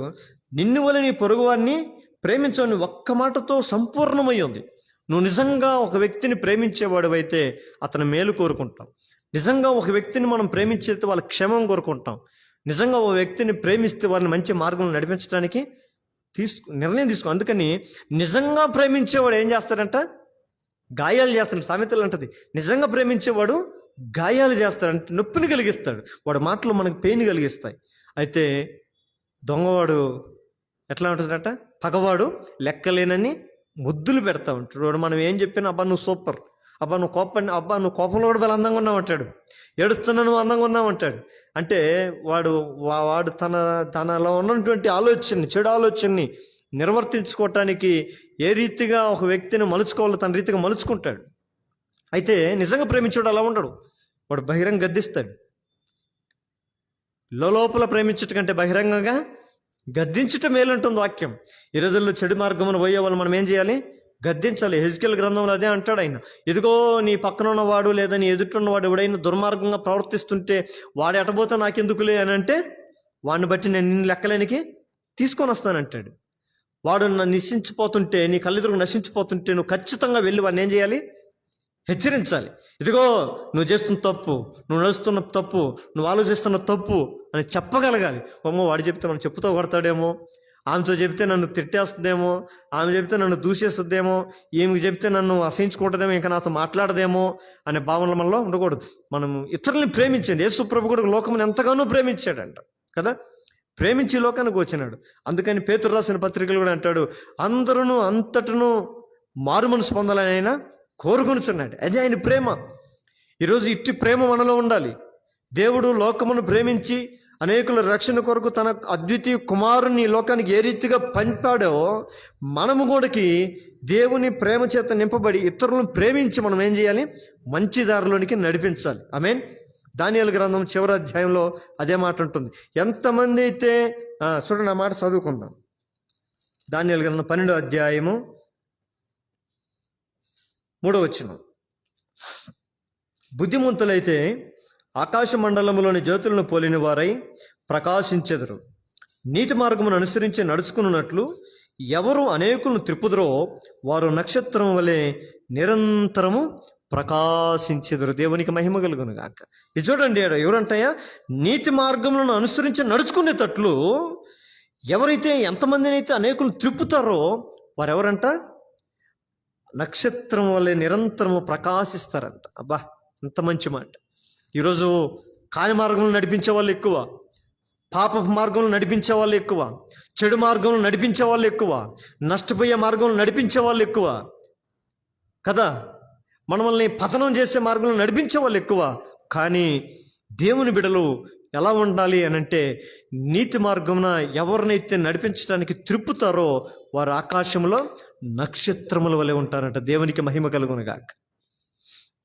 నిన్ను వల్ల నీ పొరుగువాన్ని ప్రేమించని ఒక్క మాటతో సంపూర్ణమై ఉంది. నువ్వు నిజంగా ఒక వ్యక్తిని ప్రేమించేవాడు అయితే అతను మేలు కోరుకుంటాం. నిజంగా ఒక వ్యక్తిని మనం ప్రేమించేస్తే వాళ్ళ క్షేమం కోరుకుంటాం. నిజంగా ఒక వ్యక్తిని ప్రేమిస్తే వాళ్ళని మంచి మార్గంలో నడిపించడానికి నిర్ణయం తీసుకో. అందుకని నిజంగా ప్రేమించేవాడు ఏం చేస్తాడంట? గాయాలు చేస్తాడు. సామెతలు అంటది, నిజంగా ప్రేమించేవాడు గాయాలు చేస్తాడంటే నొప్పిని కలిగిస్తాడు. వాడు మాటలు మనకు పెయిన్ కలిగిస్తాయి. అయితే దొంగవాడు ఎట్లా ఉంటుందంట? పగవాడు లెక్కలేనని ముద్దులు పెడతా ఉంటాడు. వాడు మనం ఏం చెప్పినా అబ్బా నువ్వు సూపర్, అబ్బా నువ్వు కోపంలో కూడా చాలా అందంగా ఉన్నావంటాడు, ఏడుస్తున్నా నువ్వు అందంగా ఉన్నావంటాడు. అంటే వాడు తనలో ఉన్నటువంటి ఆలోచనని, చెడు ఆలోచనని నిర్వర్తించుకోవటానికి ఏ రీతిగా ఒక వ్యక్తిని మలుచుకోవాలో తన రీతిగా మలుచుకుంటాడు. అయితే నిజంగా ప్రేమించాడు అలా ఉండడు, వాడు బహిరంగ గద్దిస్తాడు. లోపల ప్రేమించట కంటే బహిరంగంగా గద్దించటం మేలుంటుంది వాక్యం. ఈ రోజుల్లో చెడు మార్గమును పోయే వాళ్ళు మనం ఏం చేయాలి? గద్దించాలి. హెజ్కేల్ గ్రంథంలో అదే అంటాడు ఆయన, ఇదిగో నీ పక్కన ఉన్నవాడు లేదా నీ ఎదుటిన్నవాడు ఎవడైనా దుర్మార్గంగా ప్రవర్తిస్తుంటే వాడు ఎటబోతే నాకెందుకులే అని అంటే వాడిని బట్టి నేను నిన్ను లెక్కలేనికి తీసుకొని వస్తానంటాడు. వాడు నశించిపోతుంటే, నీ కళ్ళెదురుగు నశించిపోతుంటే నువ్వు ఖచ్చితంగా వెళ్ళి వాడిని ఏం చేయాలి? హెచ్చరించాలి. ఇదిగో నువ్వు చేస్తున్న తప్పు, నువ్వు నడుస్తున్న తప్పు, నువ్వు ఆలోచిస్తున్న తప్పు అని చెప్పగలగాలి. అమ్మో వాడు చెప్తే మనం చెప్పుతో కొడతాడేమో, ఆమెతో చెప్తే నన్ను తిట్టేస్తుందేమో, ఆమె చెప్తే నన్ను దూషిస్తుందేమో, ఈమెకి చెప్తే నన్ను అసహించుకుంటుందేమో, ఇంకా నాతో మాట్లాడదేమో అనే భావనలు మనలో ఉండకూడదు. మనం ఇతరుల్ని ప్రేమించండి. యేసు ప్రభు కూడా లోకమును ఎంతగానో ప్రేమించాడంట కదా, ప్రేమించి లోకానికి వచ్చినాడు. అందుకని పేతురు రాసిన పత్రికలు కూడా అంటాడు, అందరూ అంతటను మారు మనసు పొందాలని ఆయన కోరుకొనుచున్నాడు. అదే ఆయన ప్రేమ. ఈరోజు ఇట్టి ప్రేమ మనలో ఉండాలి. దేవుడు లోకమును ప్రేమించి అనేకుల రక్షణ కొరకు తన అద్వితీయ కుమారుని లోకానికి ఏ రీతిగా పంపాడో మనము కూడాకి దేవుని ప్రేమ చేత నింపబడి ఇతరులను ప్రేమించి మనం ఏం చేయాలి? మంచి దారిలోనికి నడిపించాలి. ఆమేన్. దానియేలు గ్రంథం చివరి అధ్యాయంలో అదే మాట ఉంటుంది. ఎంతమంది అయితే చూడండి, ఆ మాట చదువుకుందాం. దానియేలు గ్రంథం 12వ అధ్యాయము 3వ వచనం. బుద్ధిమంతులైతే ఆకాశ మండలములోని జ్యోతులను పోలిన వారై ప్రకాశించెదరు. నీతి మార్గమును అనుసరించి నడుచుకున్నట్లు ఎవరు అనేకులను త్రిప్పుదరో వారు నక్షత్రం వలె నిరంతరము ప్రకాశించెదరు. దేవునికి మహిమ కలుగును గాక. ఇది చూడండి, ఎవరంటాయా? నీతి మార్గములను అనుసరించి నడుచుకునేటట్లు ఎవరైతే ఎంతమందిని అయితే అనేకులు త్రిప్పుతారో వారెవరంట? నక్షత్రం వల్లే నిరంతరము ప్రకాశిస్తారంట. అబ్బా, ఎంత మంచి మాట. ఈరోజు కాని మార్గంలో నడిపించే వాళ్ళు ఎక్కువ, పాప మార్గంలో నడిపించే వాళ్ళు ఎక్కువ, చెడు మార్గంలో నడిపించే వాళ్ళు ఎక్కువ, నష్టపోయే మార్గంలో నడిపించే వాళ్ళు ఎక్కువ కదా. మనల్ని పతనం చేసే మార్గంలో నడిపించే వాళ్ళు ఎక్కువ. కానీ దేవుని బిడ్డలు ఎలా ఉండాలి అని అంటే, నీతి మార్గమున ఎవరినైతే నడిపించడానికి త్రిప్పుతారో వారు ఆకాశంలో నక్షత్రముల వలె ఉంటారంట. దేవునికి మహిమ కలుగును గాక.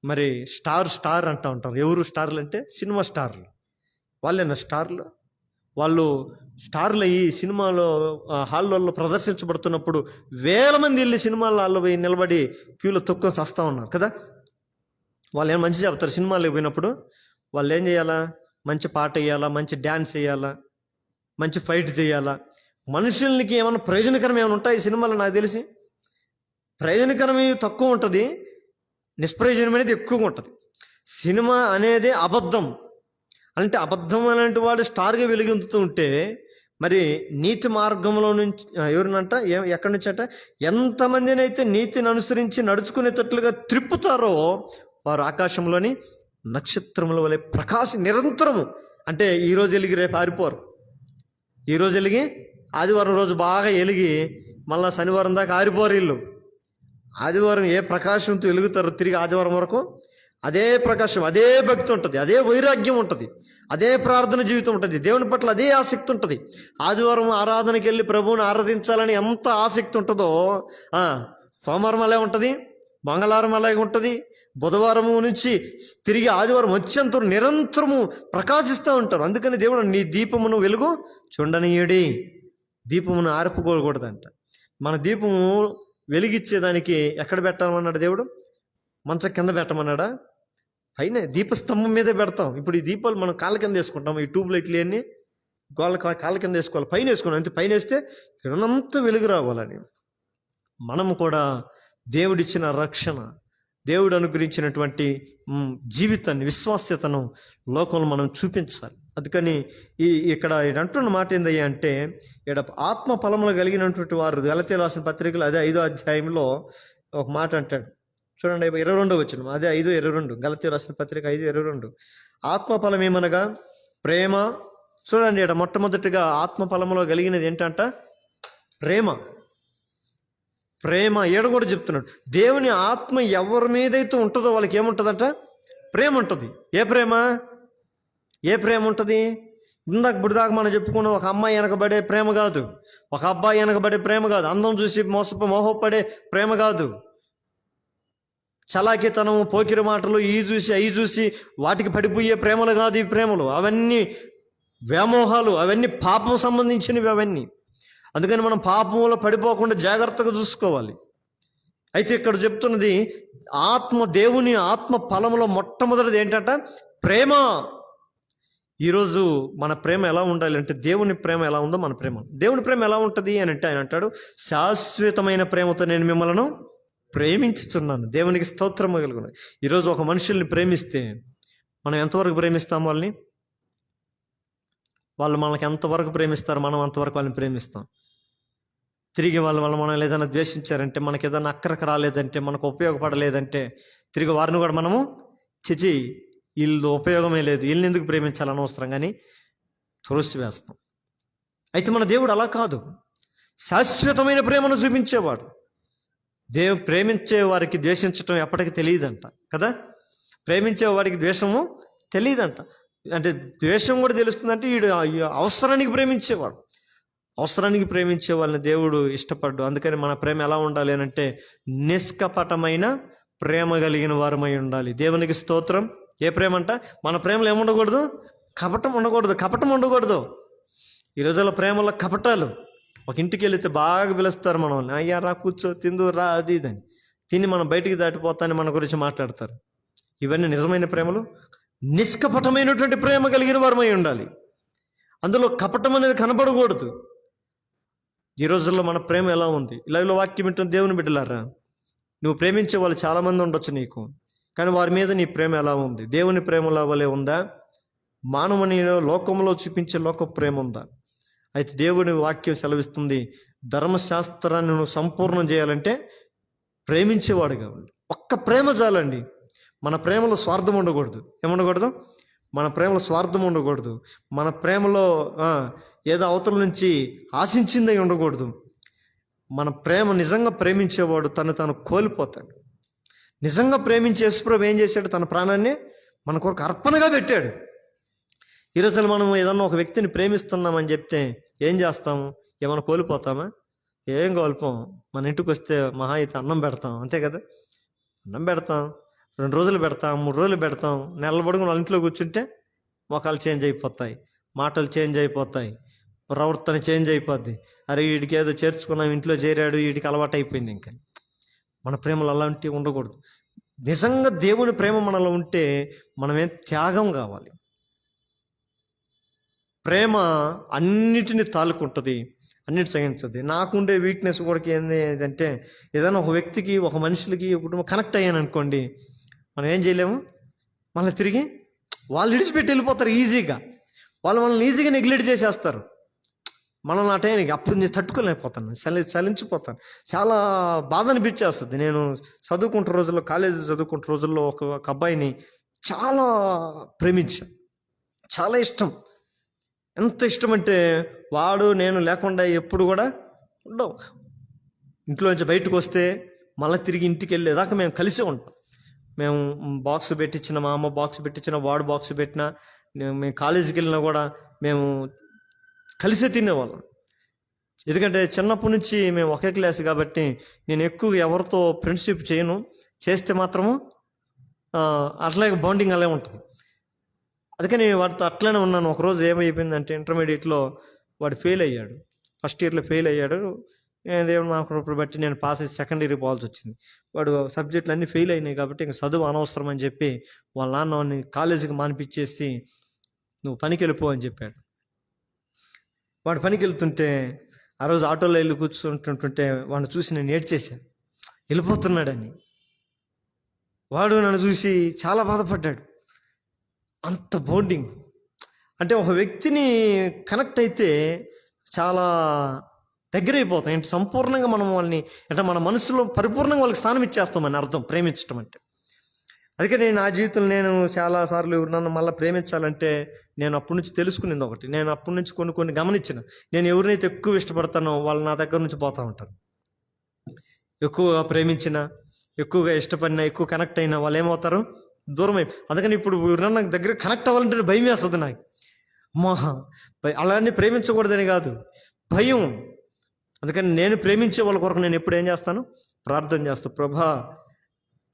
మరి స్టార్ అంటూ ఉంటారు. ఎవరు స్టార్లు అంటే? సినిమా స్టార్లు. వాళ్ళేనా స్టార్లు? వాళ్ళు స్టార్లు అయ్యి సినిమాలో హాల్లో ప్రదర్శించబడుతున్నప్పుడు వేల మంది వెళ్ళి సినిమాల హాల్లో పోయి నిలబడి క్యూలో తొక్కుని వస్తూ ఉన్నారు కదా. వాళ్ళు ఏం మంచి చెప్తారు? సినిమాలకు పోయినప్పుడు వాళ్ళు ఏం చేయాలా? మంచి పాట వేయాలా, మంచి డ్యాన్స్ వేయాలా, మంచి ఫైట్ చేయాలా. మనుషులకి ఏమైనా ప్రయోజనకరం ఏమైనా ఉంటాయి సినిమాలో? నాకు తెలిసి ప్రయోజనకరమే తక్కువ ఉంటుంది, నిష్ప్రయోజనం అనేది ఎక్కువగా ఉంటుంది. సినిమా అనేది అబద్ధం. అంటే అబద్ధం అనేటి వాడు స్టార్గా వెలుగొందుతూ ఉంటే, మరి నీతి మార్గంలో నుంచి ఎవరినంట ఎక్కడి నుంచి అంట ఎంతమందిని అయితే నీతిని అనుసరించి నడుచుకునేటట్లుగా త్రిప్పుతారో వారు ఆకాశంలోని నక్షత్రముల వలె నిరంతరము. అంటే ఈరోజు వెలిగి రేపు ఆరిపోరు. ఈరోజు వెలిగి ఆదివారం రోజు బాగా వెలిగి మళ్ళా శనివారం దాకా ఆరిపోరు వీళ్ళు. ఆదివారం ఏ ప్రకాశంతో వెలుగుతారో తిరిగి ఆదివారం వరకు అదే ప్రకాశం, అదే భక్తి ఉంటుంది, అదే వైరాగ్యం ఉంటుంది, అదే ప్రార్థన జీవితం ఉంటుంది, దేవుని పట్ల అదే ఆసక్తి ఉంటుంది. ఆదివారం ఆరాధనకి వెళ్ళి ప్రభువుని ఆరాధించాలని ఎంత ఆసక్తి ఉంటుందో సోమవారం అలాగే ఉంటుంది, మంగళవారం అలాగే ఉంటుంది, బుధవారం నుంచి తిరిగి ఆదివారం వచ్చేంత నిరంతరము ప్రకాశిస్తూ ఉంటారు. అందుకని దేవుడు నీ దీపమును వెలుగు చూడనీయుడి, దీపమును ఆర్పుకోకూడదంట. మన దీపము వెలిగిచ్చేదానికి ఎక్కడ పెట్టమన్నాడు దేవుడు? మంచం కింద పెట్టమన్నాడా? పైన దీపస్తంభం మీదే పెడతాం. ఇప్పుడు ఈ దీపాలు మనం కాళ్ళ కింద వేసుకుంటాం. ఈ ట్యూబ్ లైట్లు అన్నీ కాళ్ళ కింద వేసుకోవాలి, పైన వేసుకున్నాం. అంతే, పైన వేస్తే ఇక్కడంతా వెలుగు రావాలని. మనము కూడా దేవుడిచ్చిన రక్షణ, దేవుడు అనుగ్రహించినటువంటి జీవితాన్ని, విశ్వాస్యతను లోకంలో మనం చూపించాలి. అందుకని ఇక్కడ అంటున్న మాట ఏందయ్యా అంటే, ఇక్కడ ఆత్మ ఫలములు కలిగినటువంటి వారు గలతీయులకు రాసిన పత్రికలు అదే 5వ అధ్యాయంలో ఒక మాట అంటాడు. చూడండి, 22వ వచనం, అదే 5:22, గలతీయులకు రాసిన పత్రిక 5:22. ఆత్మ ఫలం ఏమనగా ప్రేమ. చూడండి, ఇక్కడ మొట్టమొదటిగా ఆత్మ ఫలములో కలిగినది ఏంటంట? ప్రేమ. ఈడ కూడా చెప్తున్నాడు, దేవుని ఆత్మ ఎవరి మీదైతే ఉంటుందో వాళ్ళకి ఏముంటుందంట? ప్రేమ ఉంటుంది. ఏ ప్రేమ ఉంటుంది? ఇప్పటిదాకా మనం చెప్పుకున్న ఒక అమ్మాయి వెనకబడే ప్రేమ కాదు, ఒక అబ్బాయి వెనకబడే ప్రేమ కాదు, అందం చూసి మోహపడే ప్రేమ కాదు, చలాకితనము, పోకిరి మాటలు, అవి చూసి వాటికి పడిపోయే ప్రేమలు కాదు ఈ ప్రేమలు. అవన్నీ వ్యామోహాలు, అవన్నీ పాపం సంబంధించినవి అవన్నీ. అందుకని మనం పాపంలో పడిపోకుండా జాగ్రత్తగా చూసుకోవాలి. అయితే ఇక్కడ చెప్తున్నది దేవుని ఆత్మ ఫలములో మొట్టమొదటిది ఏంటంట? ప్రేమ. ఈరోజు మన ప్రేమ ఎలా ఉండాలి అంటే, దేవుని ప్రేమ ఎలా ఉందో మన ప్రేమ. దేవుని ప్రేమ ఎలా ఉంటుంది అని అంటే ఆయన అంటాడు, శాశ్వతమైన ప్రేమతో నేను మిమ్మల్ని ప్రేమించుతున్నాను. దేవునికి స్తోత్రం కలుగును. ఈరోజు ఒక మనుషుల్ని ప్రేమిస్తే మనం ఎంతవరకు ప్రేమిస్తాం వాళ్ళని? వాళ్ళు మనకి ఎంతవరకు ప్రేమిస్తారు, మనం అంతవరకు వాళ్ళని ప్రేమిస్తాం. తిరిగి మనం ఏదైనా ద్వేషించారంటే, మనకి ఏదైనా అక్కరకు రాలేదంటే, మనకు ఉపయోగపడలేదంటే, తిరిగి వారిని కూడా మనము వీళ్ళు ఉపయోగమే లేదు, వీళ్ళని ఎందుకు ప్రేమించాలి అనవసరం కానీ త్రోసివేస్తాం. అయితే మన దేవుడు అలా కాదు, శాశ్వతమైన ప్రేమను చూపించేవాడు. ప్రేమించే వారికి ద్వేషించటం ఎప్పటికీ తెలియదంట కదా. ప్రేమించే వాడికి ద్వేషము తెలియదంట. అంటే ద్వేషం కూడా తెలుస్తుందంటే వీడు అవసరానికి ప్రేమించేవాడు. అవసరానికి ప్రేమించే వాళ్ళని దేవుడు ఇష్టపడ్డు. అందుకని మన ప్రేమ ఎలా ఉండాలి అని అంటే నిష్కపటమైన ప్రేమ కలిగిన వారమై ఉండాలి. దేవునికి స్తోత్రం. ఏ ప్రేమ అంట? మన ప్రేమలో ఏముండకూడదు? కపటం ఉండకూడదు. కపటం ఉండకూడదు. ఈ రోజుల్లో ప్రేమలో కపటాలు. ఒక ఇంటికి వెళితే బాగా పిలుస్తారు మనల్ని, అయ్యా రా కూర్చో, తిందు రా, అది ఇదని. తిని మనం బయటికి దాటిపోతాని మన గురించి మాట్లాడతారు. ఇవన్నీ నిజమైన ప్రేమలు? నిష్కపటమైనటువంటి ప్రేమ కలిగిన వారమై ఉండాలి. అందులో కపటం అనేది కనబడకూడదు. ఈ రోజుల్లో మన ప్రేమ ఎలా ఉంది? ఇలాగలో వాక్యం వింటున్న దేవుని బిడ్డలారా, నువ్వు ప్రేమించే వాళ్ళు చాలామంది ఉండొచ్చు నీకు, కానీ వారి మీద నీ ప్రేమ ఎలా ఉంది? దేవుని ప్రేమలా వలె ఉందా? మానవుని లోకంలో చూపించే లోక ప్రేమ ఉందా? అయితే దేవుని వాక్యం సెలవిస్తుంది, ధర్మశాస్త్రాన్ని నువ్వు సంపూర్ణం చేయాలంటే ప్రేమించేవాడుగా ఉండి. ఒక్క ప్రేమ చాలండి. మన ప్రేమలో స్వార్థం ఉండకూడదు. ఏముండకూడదు? మన ప్రేమలో స్వార్థం ఉండకూడదు. మన ప్రేమలో ఏదో అవతల నుంచి ఆశించిందై ఉండకూడదు. మన ప్రేమ నిజంగా ప్రేమించేవాడు తను కోల్పోతాడు. నిజంగా ప్రేమించే యేసుప్రభు ఏం చేశాడు? తన ప్రాణాన్ని మన కొరకు అర్పణగా పెట్టాడు. ఈరోజు మనం ఏదన్నా ఒక వ్యక్తిని ప్రేమిస్తున్నామని చెప్తే ఏం చేస్తాము? ఏమైనా కోల్పోతామా? ఏం కోల్పోం. మన ఇంటికి వస్తే మహా అయితే అన్నం పెడతాం, అంతే కదా. అన్నం పెడతాం, 2 రోజులు పెడతాం, 3 రోజులు పెడతాం. నెలల పొడుగు వాళ్ళ ఇంట్లో కూర్చుంటే మొఖాలు చేంజ్ అయిపోతాయి, మాటలు చేంజ్ అయిపోతాయి, ప్రవర్తన చేంజ్ అయిపోద్ది. అరే వీడికి ఏదో చేర్చుకున్నాం, ఇంట్లో చేరాడు, వీడికి అలవాటు అయిపోయింది. ఇంకా మన ప్రేమలు అలాంటివి ఉండకూడదు. నిజంగా దేవుని ప్రేమ మనలో ఉంటే మనమేం త్యాగం కావాలి. ప్రేమ అన్నిటిని తాలుకుంటుంది, అన్నిటి సహించదు. నాకుండే వీక్నెస్ కూడా ఏంటంటే, ఏదైనా ఒక వ్యక్తికి, ఒక మనుషులకి, ఒక కుటుంబం కనెక్ట్ అయ్యాను అనుకోండి, మనం ఏం చేయలేము. మళ్ళీ తిరిగి వాళ్ళు విడిచిపెట్టి వెళ్ళిపోతారు ఈజీగా. వాళ్ళు మనల్ని ఈజీగా నెగ్లెక్ట్ చేసేస్తారు. మనల్ని ఆ టైంకి అప్పుడు నేను తట్టుకోలేకపోతాను, చలించిపోతాను. చాలా బాధ అనిపించేస్తుంది. నేను చదువుకుంటున్న రోజుల్లో, కాలేజీ చదువుకుంటున్న రోజుల్లో ఒక అబ్బాయిని చాలా ప్రేమించాను, చాలా ఇష్టం. ఎంత ఇష్టం అంటే వాడు నేను లేకుండా ఎప్పుడు కూడా ఉండవు. ఇంట్లో నుంచి బయటకు వస్తే మళ్ళీ తిరిగి ఇంటికి వెళ్ళేదాకా మేము కలిసే ఉంటాం. మేము బాక్స్ పెట్టించిన, మా అమ్మ బాక్స్ పెట్టించిన, వాడు బాక్స్ పెట్టినా, మేము కాలేజీకి వెళ్ళినా కూడా మేము కలిసే తినేవాళ్ళం. ఎందుకంటే చిన్నప్పటి నుంచి మేము ఒకే క్లాస్ కాబట్టి నేను ఎక్కువ ఎవరితో ఫ్రెండ్షిప్ చేయను. చేస్తే మాత్రము అట్లాగే బాండింగ్ అలాగే ఉంటుంది. అందుకని వాడితో అట్లనే ఉన్నాను. ఒకరోజు ఏమైపోయిందంటే, ఇంటర్మీడియట్లో వాడు ఫెయిల్ అయ్యాడు. ఫస్ట్ ఇయర్లో ఫెయిల్ అయ్యాడు. దేవుడు నాకు బట్టి నేను పాస్ అయ్యి సెకండ్ ఇయర్ పోవాల్సి వచ్చింది. వాడు సబ్జెక్టులు అన్నీ ఫెయిల్ అయినాయి కాబట్టి ఇంకా చదువు అనవసరం అని చెప్పి వాళ్ళ నాన్న వాడిని కాలేజీకి మానిపించేసి నువ్వు పనికి వెళ్ళిపో అని చెప్పాడు. వాడు పనికి వెళ్తుంటే ఆ రోజు ఆటోలో వెళ్ళి కూర్చుంటుంటే వాడిని చూసి నేను ఏడ్చేశాను, వెళ్ళిపోతున్నాడని. వాడు నన్ను చూసి చాలా బాధపడ్డాడు. అంత బాండింగ్ అంటే ఒక వ్యక్తిని కనెక్ట్ అయితే చాలా దగ్గర అయిపోతాం. ఏంటి సంపూర్ణంగా మనం వాళ్ళని అంటే మన మనసులో పరిపూర్ణంగా వాళ్ళకి స్థానం ఇచ్చేస్తామని అర్థం ప్రేమించడం అంటే. అందుకే నా జీవితంలో నేను చాలాసార్లు నన్ను మళ్ళీ ప్రేమించాలంటే నేను అప్పటి నుంచి తెలుసుకునేది ఒకటి. నేను అప్పటి నుంచి కొన్ని గమనించిన, నేను ఎవరినైతే ఎక్కువ ఇష్టపడతానో వాళ్ళు నా దగ్గర నుంచి పోతూ ఉంటారు. ఎక్కువగా ప్రేమించిన, ఎక్కువగా ఇష్టపడినా, ఎక్కువ కనెక్ట్ అయినా వాళ్ళు ఏమవుతారు? దూరం అయిపోయి. అందుకని ఇప్పుడు ఎవరన్నా నాకు దగ్గర కనెక్ట్ అవ్వాలంటే భయం వేస్తుంది నాకు. అమ్మా అలానే ప్రేమించకూడదని కాదు, భయం. అందుకని నేను ప్రేమించే వాళ్ళ కొరకు నేను ఎప్పుడు ఏం చేస్తాను? ప్రార్థన చేస్తాను. ప్రభా,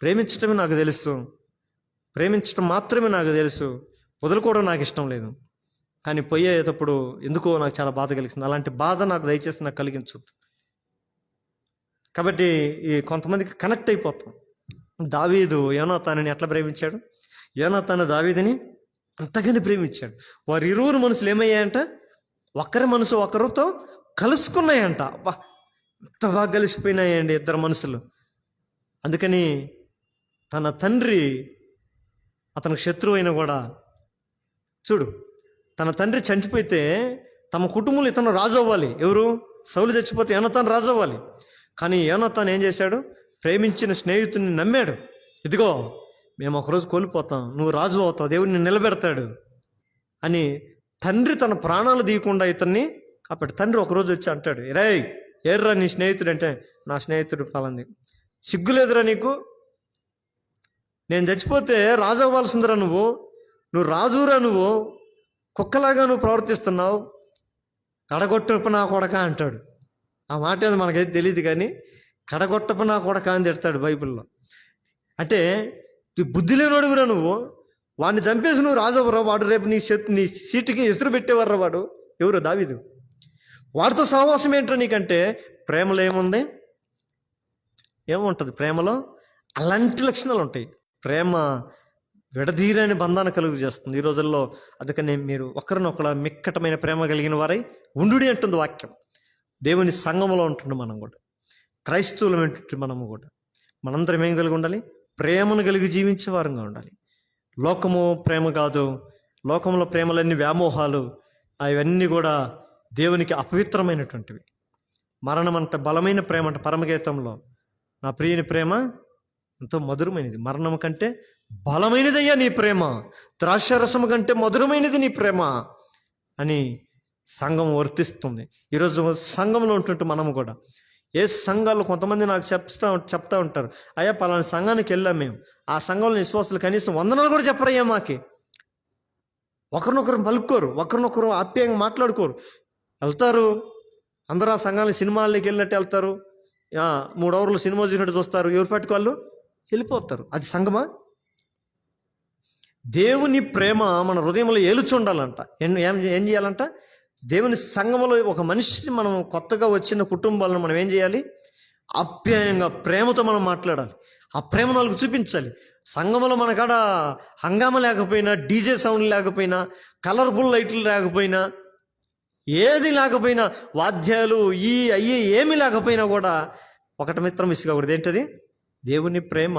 ప్రేమించటమే నాకు తెలుసు, ప్రేమించటం మాత్రమే నాకు తెలుసు, వదులుకోవడం నాకు ఇష్టం లేదు. కానీ పోయేటప్పుడు ఎందుకో నాకు చాలా బాధ కలిగింది. అలాంటి బాధ నాకు దయచేసి నాకు కలిగించద్దు. కాబట్టి ఈ కొంతమందికి కనెక్ట్ అయిపోతాం. దావీదు యోనాతానుని ఎట్లా ప్రేమించాడు? యోనాతాను దావీదుని అంతగానే ప్రేమించాడు. వారి ఇరువురు మనసులు ఏమయ్యాయంట? ఒకరి మనసు ఒకరితో కలుసుకున్నాయంట. అబ్బా, ఎంత బాగా కలిసిపోయినాయండి ఇద్దరు మనసులు. అందుకని తన తండ్రి అతనికి శత్రువు అయినా కూడా, చూడు, తన తండ్రి చనిపోతే తమ కుటుంబంలో ఇతను రాజు అవ్వాలి. ఎవరు? సౌలు చచ్చిపోతే యోనాతాను రాజు అవ్వాలి. కానీ యోనాతాను ఏం చేశాడు? ప్రేమించిన స్నేహితుడిని నమ్మాడు. ఇదిగో మేము ఒకరోజు కోల్పోతాం, నువ్వు రాజు అవుతావు, దేవుడిని నిలబెడతాడు అని తండ్రి తన ప్రాణాలు తీయకుండా ఇతన్ని కాపాడు. తండ్రి ఒకరోజు వచ్చి అంటాడు, రేయ్ ఏర్రా నీ స్నేహితుడు అంటే, నా స్నేహితుడు ఫలాంది. సిగ్గులేదురా నీకు? నేను చచ్చిపోతే రాజు అవ్వాల్సిందిరా నువ్వు రాజురా, నువ్వు కుక్కలాగా నువ్వు ప్రవర్తిస్తున్నావు, కడగొట్టపు నా కొడక అంటాడు. ఆ మాట ఏదో మనకైతే తెలియదు, కానీ కడగొట్టపు నా కొడక అని తిడతాడు బైబిల్లో. అంటే బుద్ధి లేనోడుగురా నువ్వు, వాడిని చంపేసి నువ్వు రాజు అవ్వరా, వాడు రేపు నీ సీటుకి ఎసురు పెట్టేవర్రా. వాడు ఎవరు? దావీదు. వాడితో సహవాసం ఏంటో నీకంటే ప్రేమలో ఏముంది? ఏముంటుంది ప్రేమలో? అలాంటి లక్షణాలు ఉంటాయి. ప్రేమ విడదీరని బంధాన్ని కలుగు చేస్తుంది ఈ రోజుల్లో. అందుకని మీరు ఒకరినొకరు మిక్కటమైన ప్రేమ కలిగిన వారై ఉండుడి అంటుంది వాక్యం. దేవుని సంఘంలో ఉంటుండే మనం కూడా, క్రైస్తవులం ఏంటంటే మనము కూడా, మనందరం ఏం కలిగి ఉండాలి? ప్రేమను కలిగి జీవించే వారంగా ఉండాలి. లోకము ప్రేమ కాదు. లోకంలో ప్రేమలన్నీ వ్యామోహాలు, అవన్నీ కూడా దేవునికి అపవిత్రమైనటువంటివి. మరణం అంత బలమైన ప్రేమ అంట పరమగీతంలో, నా ప్రియుని ప్రేమ ఎంతో మధురమైనది, మరణం కంటే బలమైనదయ్యా నీ ప్రేమ, ద్రాక్షరసము కంటే మధురమైనది నీ ప్రేమ అని సంఘం వర్తిస్తుంది. ఈరోజు సంఘంలో ఉంటుంటే మనము కూడా, ఏ సంఘాలు కొంతమంది నాకు చెప్తా ఉంటారు, అయ్యా పలానా సంఘానికి వెళ్ళాం మేము, ఆ సంఘంలో విశ్వాసులు కనీసం వందనాలు కూడా చెప్పరయ్యా మాకి. ఒకరినొకరు పలుకోరు, ఒకరినొకరు ఆప్యాయంగా మాట్లాడుకోరు. వెళ్తారు అందరూ ఆ సంఘానికి సినిమాల్లోకి వెళ్ళినట్టు వెళ్తారు, 3 అవర్లు సినిమా చూసినట్టు చూస్తారు, ఎవరు పట్టుకోళ్ళు వెళ్ళిపోతారు. అది సంఘమా? దేవుని ప్రేమ మన హృదయంలో ఏలుచుండాలంట. ఏం చేయాలంట? దేవుని సంఘంలో ఒక మనిషిని మనం కొత్తగా వచ్చిన కుటుంబాలను మనం ఏం చేయాలి? ఆప్యాయంగా ప్రేమతో మనం మాట్లాడాలి, ఆ ప్రేమ వాళ్ళకు చూపించాలి. సంఘంలో మన కాడ హంగామా లేకపోయినా, డీజే సౌండ్ లేకపోయినా, కలర్ఫుల్ లైట్లు లేకపోయినా, ఏది లేకపోయినా, వాద్యాలు అయ్యి ఏమీ లేకపోయినా కూడా ఒకటి మిత్రం మిస్ కాకూడదు. ఏంటది? దేవుని ప్రేమ.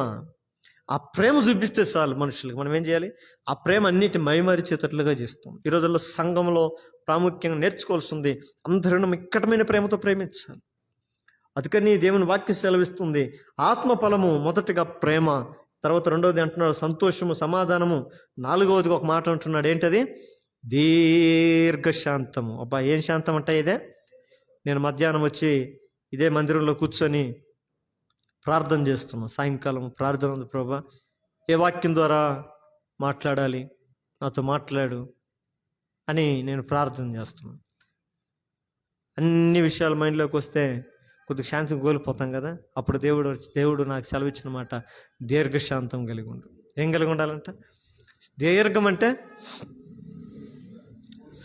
ఆ ప్రేమ చూపిస్తే చాలు మనుషులకు. మనం ఏం చేయాలి? ఆ ప్రేమ అన్నిటి మైమరిచేటట్లుగా చేస్తాం. ఈ రోజుల్లో సంఘంలో ప్రాముఖ్యంగా నేర్చుకోవాల్సింది, అందరూ మిక్కటమైన ప్రేమతో ప్రేమించాలి. అందుకని దేవుని వాక్యం సెలవిస్తుంది, ఆత్మ ఫలము మొదటిగా ప్రేమ, తర్వాత రెండవది అంటున్నాడు సంతోషము, సమాధానము, నాలుగవదిగా ఒక మాట అంటున్నాడు. ఏంటది? దీర్ఘశాంతము. అబ్బా, ఏం శాంతం అంటే ఇదే. నేను మధ్యాహ్నం వచ్చి ఇదే మందిరంలో కూర్చొని ప్రార్థన చేస్తున్నాను. సాయంకాలం ప్రార్థన ఉంది, ప్రభా ఏ వాక్యం ద్వారా మాట్లాడాలి, నాతో మాట్లాడు అని నేను ప్రార్థన చేస్తున్నాను. అన్ని విషయాలు మైండ్లోకి వస్తే కొద్దిగా శాంతిని కోల్పోతాం కదా. అప్పుడు దేవుడు నాకు సెలవిచ్చిన మాట, దీర్ఘశాంతం కలిగి ఉండు. ఏం కలిగి ఉండాలంట? దీర్ఘం అంటే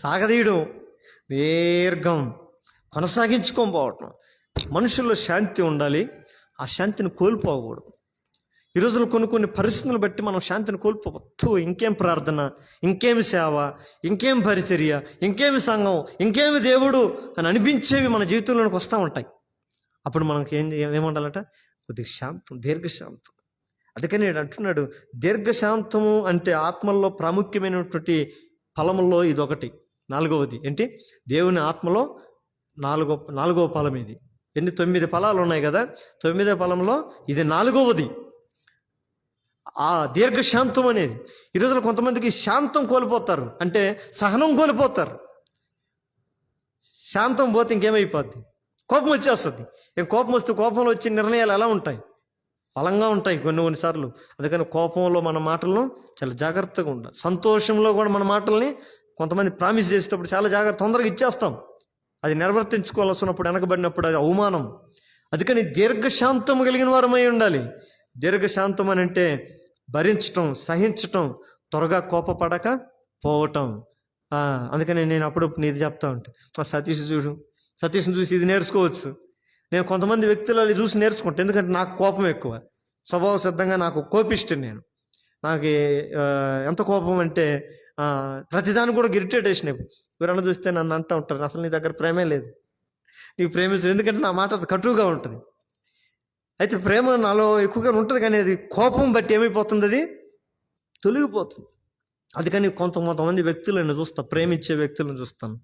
సాగదీయడం, దీర్ఘం కొనసాగించుకోకపోవటం. మనుషుల్లో శాంతి ఉండాలి, ఆ శాంతిని కోల్పోకూడదు. ఈ రోజుల్లో కొన్ని పరిస్థితులను బట్టి మనం శాంతిని కోల్పోవద్దు. ఇంకేం ప్రార్థన, ఇంకేమి సేవ, ఇంకేం పరిచర్య, ఇంకేమి సంఘం, ఇంకేమి దేవుడు అని అనిపించేవి మన జీవితంలోకి వస్తూ ఉంటాయి. అప్పుడు మనకి ఏముండాలట? కొద్దిగా శాంతం, దీర్ఘశాంతం. అందుకని నేను అంటున్నాడు, దీర్ఘశాంతము అంటే ఆత్మల్లో ప్రాముఖ్యమైనటువంటి ఫలముల్లో ఇదొకటి. నాలుగవది ఏంటి? దేవుని ఆత్మలో నాలుగవ ఫలం ఇది. 9 ఫలాలు ఉన్నాయి కదా, 9వ ఫలంలో ఇది 4వది, ఆ దీర్ఘశాంతం అనేది. ఈ రోజులో కొంతమందికి శాంతం కోల్పోతారు, అంటే సహనం కోల్పోతారు. శాంతం పోతే ఇంకేమైపోద్ది? కోపం వచ్చేస్తుంది. కోపం వస్తే కోపంలో వచ్చిన నిర్ణయాలు ఎలా ఉంటాయి? బలంగా ఉంటాయి కొన్నిసార్లు. అందుకని కోపంలో మన మాటలను చాలా జాగ్రత్తగా ఉండాలి. సంతోషంలో కూడా మన మాటల్ని కొంతమంది ప్రామిస్ చేసేటప్పుడు చాలా జాగ్రత్త, తొందరగా ఇచ్చేస్తాం. అది నిర్వర్తించుకోవాల్సినప్పుడు, వెనకబడినప్పుడు అది అవమానం. అందుకని దీర్ఘశాంతం కలిగిన వారమై ఉండాలి. దీర్ఘశాంతం అని అంటే భరించటం, సహించటం, త్వరగా కోపపడక పోవటం. అందుకని నేను అప్పుడప్పుడు నీది చెప్తా ఉంటాను, సతీష్ని చూసి ఇది నేర్చుకోవచ్చు. నేను కొంతమంది వ్యక్తులు చూసి నేర్చుకుంటాను, ఎందుకంటే నాకు కోపం ఎక్కువ, స్వభావ సిద్ధంగా నాకు కోపిష్టిని నేను. నాకు ఎంత కోపం అంటే ప్రతిదాన్ని కూడా ఇరిటేషన్. ఎవరన్నా చూస్తే నన్ను అంటూ ఉంటారు, అసలు నీ దగ్గర ప్రేమే లేదు, నీకు ప్రేమించదు, ఎందుకంటే నా మాట కటువుగా ఉంటుంది. అయితే ప్రేమ నాలో ఎక్కువగా ఉంటుంది, కానీ అది కోపం బట్టి ఏమైపోతుంది? అది తొలగిపోతుంది. అందుకని కొంతమంది వ్యక్తులను చూస్తా, ప్రేమించే వ్యక్తులను చూస్తాను.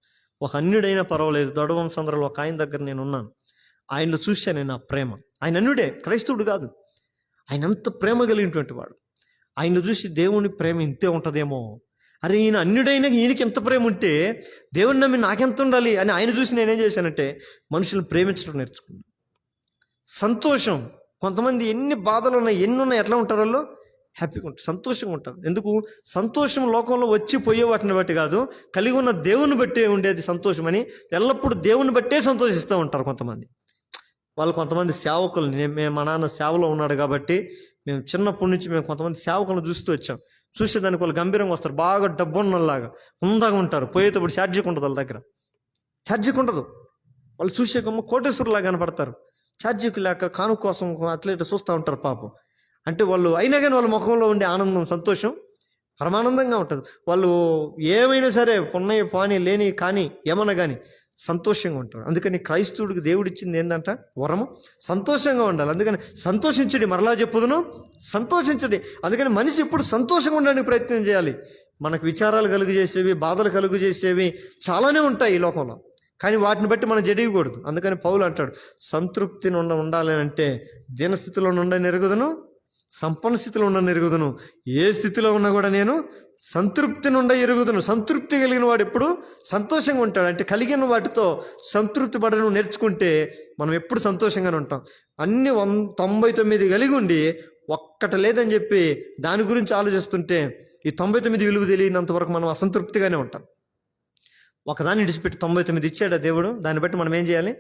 ఒక అన్యుడైనా పర్వాలేదు, దొడవంశంద్రలో ఒక ఆయన దగ్గర నేను ఉన్నాను, ఆయనలో చూశాను నేను ఆ ప్రేమ. ఆయన అన్యుడే, క్రైస్తవుడు కాదు, ఆయన అంత ప్రేమ కలిగినటువంటి వాడు. ఆయనను చూసి దేవుని ప్రేమ ఇంతే ఉంటుందేమో, అరే ఈయన అన్యుడైనా ఈయనకి ఎంత ప్రేమ ఉంటే దేవుని నమ్మి నాకెంత ఉండాలి అని ఆయన చూసి నేనేం చేశానంటే మనుషులను ప్రేమించడం నేర్చుకున్నాను. సంతోషం, కొంతమంది ఎన్ని బాధలు ఉన్నాయి, ఎన్ని ఉన్నాయి, ఎట్లా ఉంటారు వాళ్ళు? హ్యాపీగా ఉంటారు, సంతోషంగా ఉంటారు. ఎందుకు? సంతోషం లోకంలో వచ్చి పోయే వాటిని బట్టి కాదు, కలిగి ఉన్న దేవుని బట్టే ఉండేది సంతోషం అని. ఎల్లప్పుడూ దేవుని బట్టే సంతోషిస్తూ ఉంటారు కొంతమంది. వాళ్ళు కొంతమంది సేవకులు, మేము మా నాన్న సేవలో ఉన్నాడు కాబట్టి మేము చిన్నప్పటి నుంచి మేము కొంతమంది సేవకులను చూస్తూ వచ్చాం. చూసేదానికి వాళ్ళు గంభీరంగా వస్తారు, బాగా డబ్బున్నలాగా ఉందాగా ఉంటారు. పోయేటప్పుడు ఛార్జీకి ఉండదు, వాళ్ళ దగ్గర ఛార్జీకి ఉండదు. వాళ్ళు చూసే కోటేశ్వరులాగా కనపడతారు. ఛార్జీకి లేక కాను కోసం అట్లయితే చూస్తూ ఉంటారు పాపం. అంటే వాళ్ళు అయినా కానీ వాళ్ళ ముఖంలో ఉండే ఆనందం, సంతోషం పరమానందంగా ఉంటుంది. వాళ్ళు ఏమైనా సరే ఉన్నాయి పాని లేని కానీ ఏమన్నా కానీ సంతోషంగా ఉంటారు. అందుకని క్రైస్తవుడికి దేవుడిచ్చింది ఏంటంట? వరము సంతోషంగా ఉండాలి. అందుకని సంతోషించండి, మరలా చెప్పుదును సంతోషించండి. అందుకని మనిషి ఎప్పుడు సంతోషంగా ఉండడానికి ప్రయత్నం చేయాలి. మనకు విచారాలు కలుగు చేసేవి, బాధలు కలుగు చేసేవి చాలానే ఉంటాయి ఈ లోకంలో, కానీ వాటిని బట్టి మనం జడియకూడదు. అందుకని పౌలు అంటాడు, సంతృప్తి ఉండాలి అంటే దీనస్థితిలో ఉండని ఎరుగుదును, సంపన్న స్థితిలో ఉండని ఎరుగుదును, ఏ స్థితిలో ఉన్నా కూడా నేను సంతృప్తి నుండి ఎరుగుదును. సంతృప్తి కలిగిన వాడు ఎప్పుడు సంతోషంగా ఉంటాడు. అంటే కలిగిన వాటితో సంతృప్తి పడడం నేర్చుకుంటే మనం ఎప్పుడు సంతోషంగానే ఉంటాం. అన్ని 99 కలిగి ఉండి ఒక్కటి లేదని చెప్పి దాని గురించి ఆలోచిస్తుంటే ఈ 99 విలువ తెలియనంత వరకు మనం అసంతృప్తిగానే ఉంటాం. ఒకదాన్ని విడిచిపెట్టి 99 ఇచ్చాడా దేవుడు, దాన్ని బట్టి మనం ఏం చేయాలి?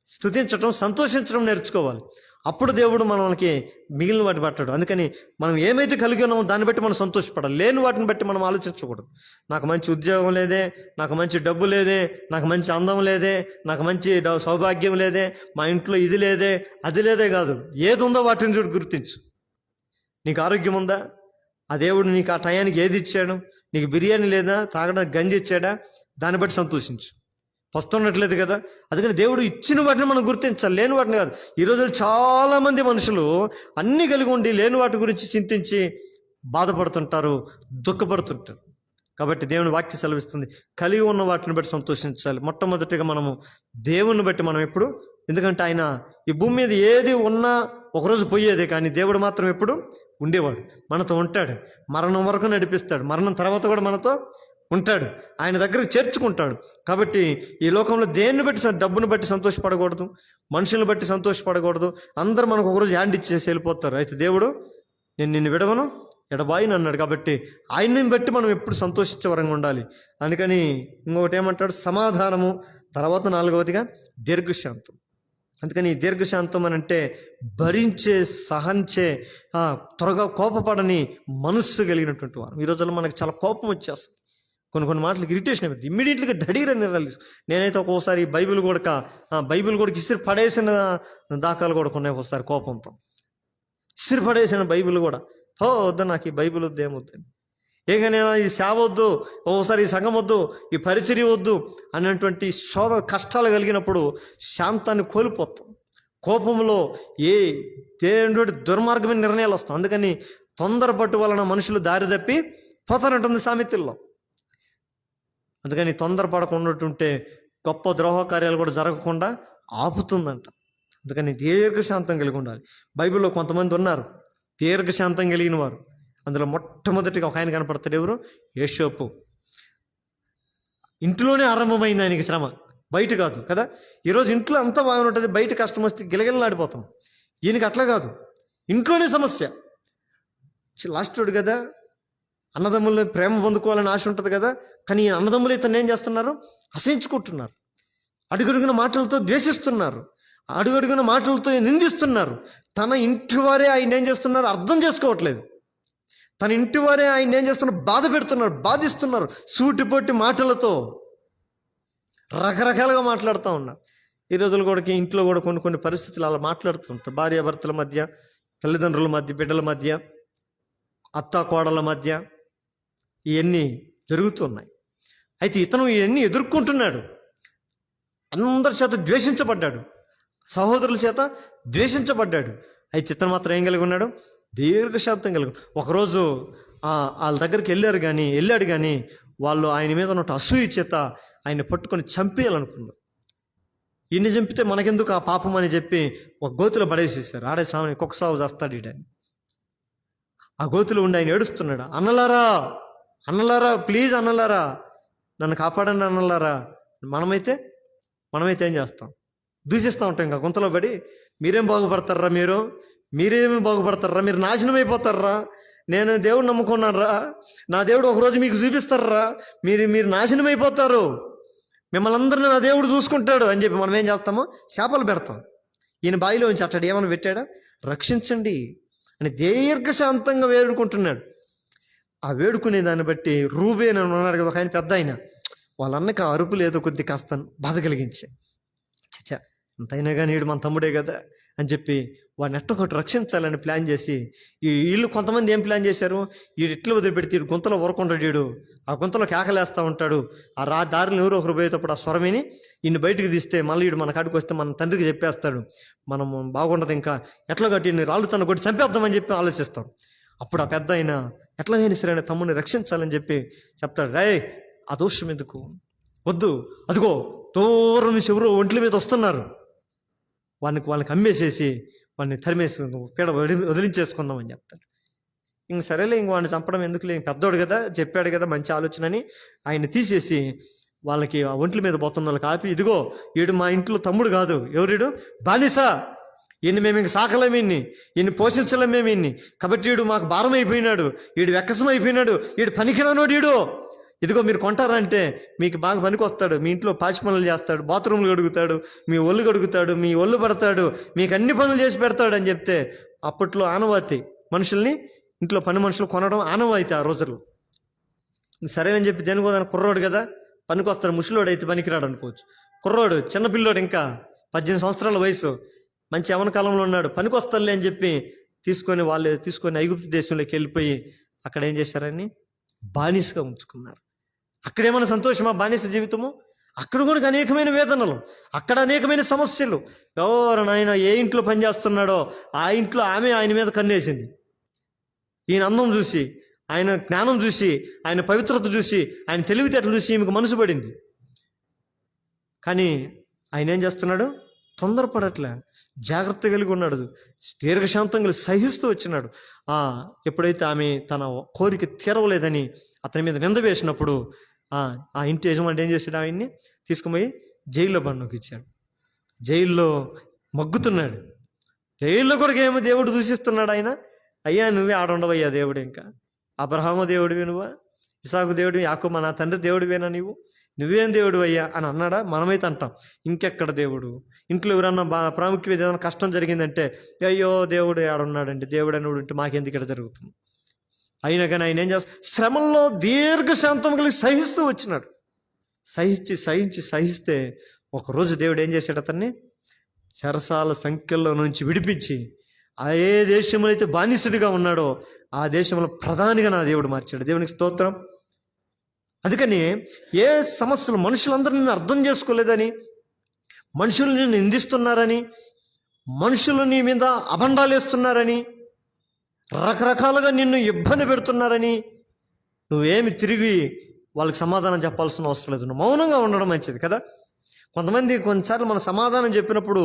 స్తుతించడం, సంతోషించడం నేర్చుకోవాలి. అప్పుడు దేవుడు మనకి మిగిలిన వాటిని పట్టాడు. అందుకని మనం ఏమైతే కలిగి ఉన్నామో దాన్ని బట్టి మనం సంతోషపడాలి. లేని వాటిని బట్టి మనం ఆలోచించకూడదు. నాకు మంచి ఉద్యోగం లేదే, నాకు మంచి డబ్బు లేదే, నాకు మంచి అందం లేదే, నాకు మంచి సౌభాగ్యం లేదే, మా ఇంట్లో ఇది లేదే, అది లేదే కాదు. ఏది ఉందో వాటిని చూడు, గుర్తించు. నీకు ఆరోగ్యం ఉందా? ఆ దేవుడు నీకు ఆ టయానికి ఏది ఇచ్చాడు? నీకు బిర్యానీ లేదా, తాగడానికి గంజి ఇచ్చాడా? దాన్ని బట్టి సంతోషించు. వస్తున్నట్లేదు కదా. అందుకని దేవుడు ఇచ్చిన వాటిని మనం గుర్తించాలి, లేని వాటిని కాదు. ఈరోజు చాలామంది మనుషులు అన్నీ కలిగి ఉండి లేని వాటి గురించి చింతించి బాధపడుతుంటారు, దుఃఖపడుతుంటారు. కాబట్టి దేవుని వాక్యం సెలవిస్తుంది, కలిగి ఉన్న వాటిని బట్టి సంతోషించాలి. మొట్టమొదటిగా మనము దేవుని బట్టి మనం ఎప్పుడు, ఎందుకంటే ఆయన ఈ భూమి మీద ఏది ఉన్నా ఒకరోజు పోయేదే, కానీ దేవుడు మాత్రం ఎప్పుడు ఉండేవాడు, మనతో ఉంటాడు, మరణం వరకు నడిపిస్తాడు, మరణం తర్వాత కూడా మనతో ఉంటాడు, ఆయన దగ్గరకు చేర్చుకుంటాడు. కాబట్టి ఈ లోకంలో దేన్ని బట్టి, డబ్బును బట్టి సంతోషపడకూడదు, మనుషులను బట్టి సంతోషపడకూడదు. అందరూ మనకు ఒకరోజు హ్యాండ్ ఇచ్చేసి వెళ్ళిపోతారు. అయితే దేవుడు నేను నిన్ను విడవను ఎడబాయిని అన్నాడు. కాబట్టి ఆయన్ని బట్టి మనం ఎప్పుడు సంతోషించే వరంగా ఉండాలి. అందుకని ఇంకొకటి ఏమంటాడు? సమాధానము, తర్వాత 4వదిగా దీర్ఘశాంతం. అందుకని దీర్ఘశాంతం అని అంటే భరించే, సహించే, త్వరగా కోపపడని మనస్సు కలిగినటువంటి వారు. ఈ రోజుల్లో మనకు చాలా కోపం వచ్చేస్తుంది, కొన్ని మాటలకు ఇరిటేషన్ అయిపోతుంది, ఇమ్మీడియట్గా డడీరని రిలీజ్. నేనైతే ఒక్కోసారి బైబిల్ కూడా ఇసిరి పడేసిన దాఖలు కూడా ఉన్నాయి. ఒకసారి కోపంతో ఇసిరి పడేసిన బైబిల్ కూడా, వద్దు నాకు ఈ బైబిల్ వద్దు, ఏమొద్దని, ఏగానే ఈ సేవ వద్దు, ఒక్కోసారి ఈ సంఘం వద్దు, ఈ పరిచర్య వద్దు అన్నటువంటి కష్టాలు కలిగినప్పుడు శాంతాన్ని కోల్పోతాం. కోపంలో దేవుడి దుర్మార్గమైన నిర్ణయాలు వస్తాం. అందుకని తొందరపట్టు వలన మనుషులు దారి తప్పి పోతానంటుంది సామెతల్లో. అందుకని తొందరపడకుండా గొప్ప ద్రోహ కార్యాలు కూడా జరగకుండా ఆపుతుందంట. అందుకని దీర్ఘశాంతం కలిగి ఉండాలి. బైబిల్లో కొంతమంది ఉన్నారు దీర్ఘశాంతం కలిగిన వారు. అందులో మొట్టమొదటిగా ఒక ఆయన కనపడతాడు. ఎవరు? యోసేపు. ఇంట్లోనే ఆరంభమైంది ఆయనకి శ్రమ, బయట కాదు కదా. ఈరోజు ఇంట్లో అంతా బాగానే ఉంటుంది, బయట కష్టం వస్తే గిలగిలలాడిపోతాం. ఈయనకి అట్లా కాదు, ఇంట్లోనే సమస్య. లాస్ట్ వాడు కదా, అన్నదమ్ములు ప్రేమ పొందుకోవాలని ఆశ ఉంటుంది కదా, కానీ ఈ అన్నదమ్ములు ఇతను ఏం చేస్తున్నారు? అసహించుకుంటున్నారు, అడుగడుగున మాటలతో ద్వేషిస్తున్నారు, అడుగడుగున మాటలతో నిందిస్తున్నారు. తన ఇంటి వారే ఆయన ఏం చేస్తున్నారు? అర్థం చేసుకోవట్లేదు. తన ఇంటి వారే ఆయన ఏం చేస్తున్నారు? బాధ పెడుతున్నారు, బాధిస్తున్నారు. సూటిపోటి మాటలతో రకరకాలుగా మాట్లాడుతూ ఉన్నారు. ఈ రోజులు కూడా ఇంట్లో కూడా కొన్ని పరిస్థితులు అలా మాట్లాడుతుంటారు. భార్యాభర్తల మధ్య, తల్లిదండ్రుల మధ్య, బిడ్డల మధ్య, అత్త కోడల మధ్య ఇవన్నీ జరుగుతున్నాయి. అయితే ఇతను ఇవన్నీ ఎదుర్కొంటున్నాడు. అందరి చేత ద్వేషించబడ్డాడు, సహోదరుల చేత ద్వేషించబడ్డాడు. అయితే ఇతను మాత్రం ఏం కలిగి ఉన్నాడు? దీర్ఘశాంతం కలిగి. ఒకరోజు వాళ్ళ దగ్గరికి వెళ్ళాడు కానీ వాళ్ళు ఆయన మీద ఉన్న అసూయ చేత ఆయన పట్టుకొని చంపేయాలనుకున్నారు. ఈయన్ని చంపితే మనకెందుకు ఆ పాపం అని చెప్పి ఒక గోతులో పడేసేసారు. ఆడే సామని కుక్క సాగు చేస్తాడు ఈడని. ఆ గోతులో ఉండి ఆయన ఏడుస్తున్నాడు, అన్నలారా ప్లీజ్ అన్నలారా నన్ను కాపాడండి అన్నలారా. మనమైతే ఏం చేస్తాం? దూషిస్తూ ఉంటాం. ఇంకా గుంతలో పడి మీరేం బాగుపడతారా, మీరేమి బాగుపడతారా? మీరు నాశనం అయిపోతారా? నేను దేవుడు నమ్ముకున్నారా, నా దేవుడు ఒకరోజు మీకు చూపిస్తారా, మీరు నాశనం అయిపోతారు, మిమ్మల్ని అందరినీ నా దేవుడు చూసుకుంటాడు అని చెప్పి మనం ఏం చేస్తామో శాపాలు పెడతాం. ఈయన బావిలో నుంచి అట్టడు ఏమైనా పెట్టాడా? రక్షించండి అని దీర్ఘశాంతంగా వేడుకుంటున్నాడు. ఆ వేడుకునే దాన్ని బట్టి రూబేన్ అని ఉన్నాడు కదా, ఒక ఆయన పెద్ద ఆయన, వాళ్ళ అన్నకి ఆ అరుపు లేదో కొద్ది కాస్త బాధ కలిగించే, చచ్చా అంతైనా కానీ వీడు మన తమ్ముడే కదా అని చెప్పి వాడిని ఎట్టొకటి రక్షించాలని ప్లాన్ చేసి, వీళ్ళు కొంతమంది ఏం ప్లాన్ చేశారు, వీడు ఇట్లా వదిలిపెడితే వీడు గుంతలో ఊరకుంటాడు, వీడు ఆ గుంతలో కేకలేస్తూ ఉంటాడు, ఆ దారిని ఎవరో ఒకరు పోయేటప్పుడు ఆ స్వరమిని ఈయన బయటకు తీస్తే మళ్ళీ వీడు మన కాడికి వస్తే మన తండ్రికి చెప్పేస్తాడు, మనం బాగుండదు, ఇంకా ఎట్లా కట్టి రాళ్ళు తను కొట్టి చంపేద్దామని చెప్పి ఆలోచిస్తాం. అప్పుడు ఆ పెద్ద ఆయన ఎట్లాగైనా సరే తమ్ముడిని రక్షించాలని చెప్పి చెప్తాడు, రే ఆ దోషం ఎందుకు, వద్దు, అదిగో దూరం నుంచి ఎవరో ఒంట్ల మీద వస్తున్నారు, వాళ్ళకి అమ్మేసేసి వాడిని తరిమేసి పీడ వదిలించేసుకుందామని చెప్తాడు. ఇంక సరేలే, ఇంక వాడిని చంపడం ఎందుకులే, పెద్దోడు కదా చెప్పాడు కదా మంచి ఆలోచన అని ఆయన తీసేసి వాళ్ళకి ఆ ఒంట్ల మీద పోతున్న వాళ్ళకి ఆపి, ఇదిగో వీడు మా ఇంట్లో తమ్ముడు కాదు, ఎవరీడు బానిస, ఈయన్ని మేము ఇంక సాకలేము, ఈయన్ని పోషించలేము మేము ఈయన్ని, కాబట్టి వీడు మాకు భారం అయిపోయినాడు, వీడు వెక్కసం అయిపోయినాడు, వీడు పనికిరానోడు వీడు, ఇదిగో మీరు కొంటారంటే మీకు బాగా పనికి వస్తాడు, మీ ఇంట్లో పాచి పనులు చేస్తాడు, బాత్రూమ్లు కడుగుతాడు, మీ ఒళ్ళు కడుగుతాడు, మీ ఒళ్ళు పడతాడు, మీకు అన్ని పనులు చేసి పెడతాడు అని చెప్తే అప్పట్లో ఆనవాతి మనుషుల్ని ఇంట్లో పని మనుషులు కొనడం ఆనవాయితీ ఆ రోజుల్లో. సరేనని చెప్పి దేనికోదాని కుర్రోడు కదా పనికి వస్తాడు, ముసలోడు అయితే పనికిరాడు అనుకోవచ్చు, కుర్రోడు చిన్నపిల్లోడు ఇంకా 18 సంవత్సరాల వయసు మంచి యవన కాలంలో ఉన్నాడు, పనికి వస్తాడులే అని చెప్పి తీసుకొని ఐగుప్తు దేశంలోకి వెళ్ళిపోయి అక్కడ ఏం చేశారని బానిసగా ఉంచుకున్నారు. అక్కడేమైనా సంతోషమా బానిస జీవితము? అక్కడ కూడా అనేకమైన వేదనలు, అక్కడ అనేకమైన సమస్యలు. ఎవరైనా ఏ ఇంట్లో పనిచేస్తున్నాడో ఆ ఇంట్లో ఆమె ఆయన మీద కన్నేసింది. ఈయన అందం చూసి, ఆయన జ్ఞానం చూసి, ఆయన పవిత్రత చూసి, ఆయన తెలివితేటలు చూసి ఈమెకు మనసు పడింది. కానీ ఆయన ఏం చేస్తున్నాడు? తొందరపడట్లే, జాగ్రత్త కలిగి ఉన్నాడు, దీర్ఘశాంతంగా సహిస్తూ వచ్చినాడు. ఎప్పుడైతే ఆమె తన కోరిక తీరవలేదని అతని మీద నింద వేసినప్పుడు ఆ ఇంటి యజమాని ఏం చేశాడు? ఆయన్ని తీసుకుపోయి జైల్లో బండకు ఇచ్చాడు. జైల్లో మగ్గుతున్నాడు. జైల్లో కూడా ఏమో దేవుడు దూషిస్తున్నాడు. ఆయన, అయ్యా నువ్వే ఆడుండవయ్యా దేవుడు, ఇంకా అబ్రహాము దేవుడివి నువ్వా, ఇసాకు దేవుడివి, యాకోబు నా తండ్రి దేవుడివేనా నువ్వేం దేవుడు అయ్యా అని అన్నాడా? మనమైతే అంటాం ఇంకెక్కడ దేవుడు. ఇంట్లో ఎవరన్నా ప్రాముఖ్యత ఏదైనా కష్టం జరిగిందంటే అయ్యో దేవుడు ఆడున్నాడండి, దేవుడు అని ఉంటే మాకెందుకు ఇక్కడ జరుగుతుంది. అయినా కానీ ఆయన ఏం చేస్తాడు? శ్రమల్లో దీర్ఘశాంతం కలిగి సహిస్తూ వచ్చినాడు. సహిస్తే ఒకరోజు దేవుడు ఏం చేశాడు? అతన్ని చెరసాల సంఖ్యల్లో నుంచి విడిపించి ఏ దేశంలో అయితే బానిసుడిగా ఉన్నాడో ఆ దేశంలో ప్రధానిగా నా దేవుడు మార్చాడు. దేవునికి స్తోత్రం. అందుకని ఏ సమస్యలు, మనుషులందరూ నిన్ను అర్థం చేసుకోలేదని, మనుషులు నిన్ను నిందిస్తున్నారని, మనుషులు నీ మీద అబండాలు వేస్తున్నారని, రకరకాలుగా నిన్ను ఇబ్బంది పెడుతున్నారని నువ్వేమి తిరిగి వాళ్ళకి సమాధానం చెప్పాల్సిన అవసరం లేదు. నువ్వు మౌనంగా ఉండడం మంచిది కదా. కొన్నిసార్లు మన సమాధానం చెప్పినప్పుడు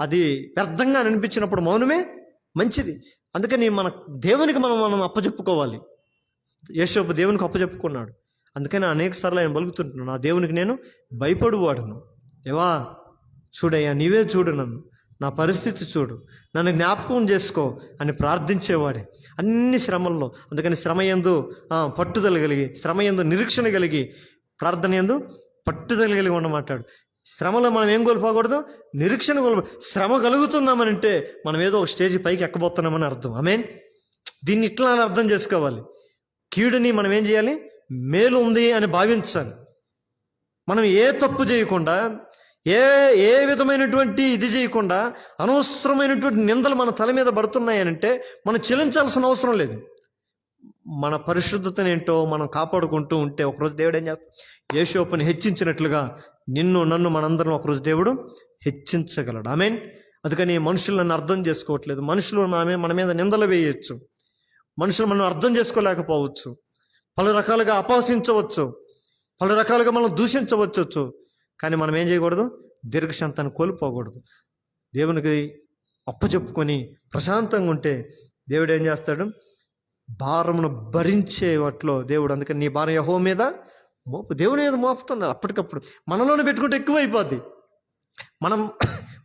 అది వ్యర్థంగా అనిపించినప్పుడు మౌనమే మంచిది. అందుకని మన దేవునికి మనం అప్పచెప్పుకోవాలి. యేషోబు దేవునికి అప్పచెప్పుకున్నాడు. అందుకని అనేక సార్లు ఆయన పలుకుతుంటున్నాను, నా దేవునికి నేను భయపడువాడను. దేవా చూడయ్యా, నీవే చూడు, నా పరిస్థితి చూడు, నన్ను జ్ఞాపకం చేసుకో అని ప్రార్థించేవాడే అన్ని శ్రమల్లో. అందుకని శ్రమయందు పట్టుదల కలిగి, శ్రమయందు నిరీక్షణ కలిగి, ప్రార్థన యందు పట్టుదల కలిగి ఉండమంటాడు. శ్రమలో మనం ఏం కోల్పోకూడదు? నిరీక్షణ శ్రమ కలుగుతున్నామనంటే మనం ఏదో ఒక స్టేజ్ పైకి ఎక్కబోతున్నామని అర్థం. ఆమేన్. దీన్ని ఇట్లా అర్థం చేసుకోవాలి. కీడుని మనం ఏం చేయాలి? మేలు ఉంది అని భావించాలి. మనం ఏ తప్పు చేయకుండా, ఏ విధమైనటువంటి ఇది చేయకుండా అనవసరమైనటువంటి నిందలు మన తల మీద పడుతున్నాయనంటే మనం చెల్లించాల్సిన అవసరం లేదు. మన పరిశుద్ధతనేంటో మనం కాపాడుకుంటూ ఉంటే ఒకరోజు దేవుడు ఏం చేస్తాడు? యేషోపుని హెచ్చించినట్లుగా నన్ను మనందరం ఒకరోజు దేవుడు హెచ్చించగలడు. ఆమేన్. అందుకని మనుషులు నన్ను అర్థం చేసుకోవట్లేదు, మనుషులు మన మీద నిందలు వేయచ్చు, మనుషులు మనం అర్థం చేసుకోలేకపోవచ్చు, పలు రకాలుగా అపహసించవచ్చు, పలు రకాలుగా మనం దూషించవచ్చు. కానీ మనం ఏం చేయకూడదు? దీర్ఘశాంతాన్ని కోల్పోకూడదు. దేవునికి అప్పచెప్పుకొని ప్రశాంతంగా ఉంటే దేవుడు ఏం చేస్తాడు? భారమును భరించే వాటిలో దేవుడు, అందుకని నీ భారం యెహోవా మీద మోపు. దేవుని మీద మోపుతున్నాడు. అప్పటికప్పుడు మనలోనే పెట్టుకుంటే ఎక్కువైపోద్ది.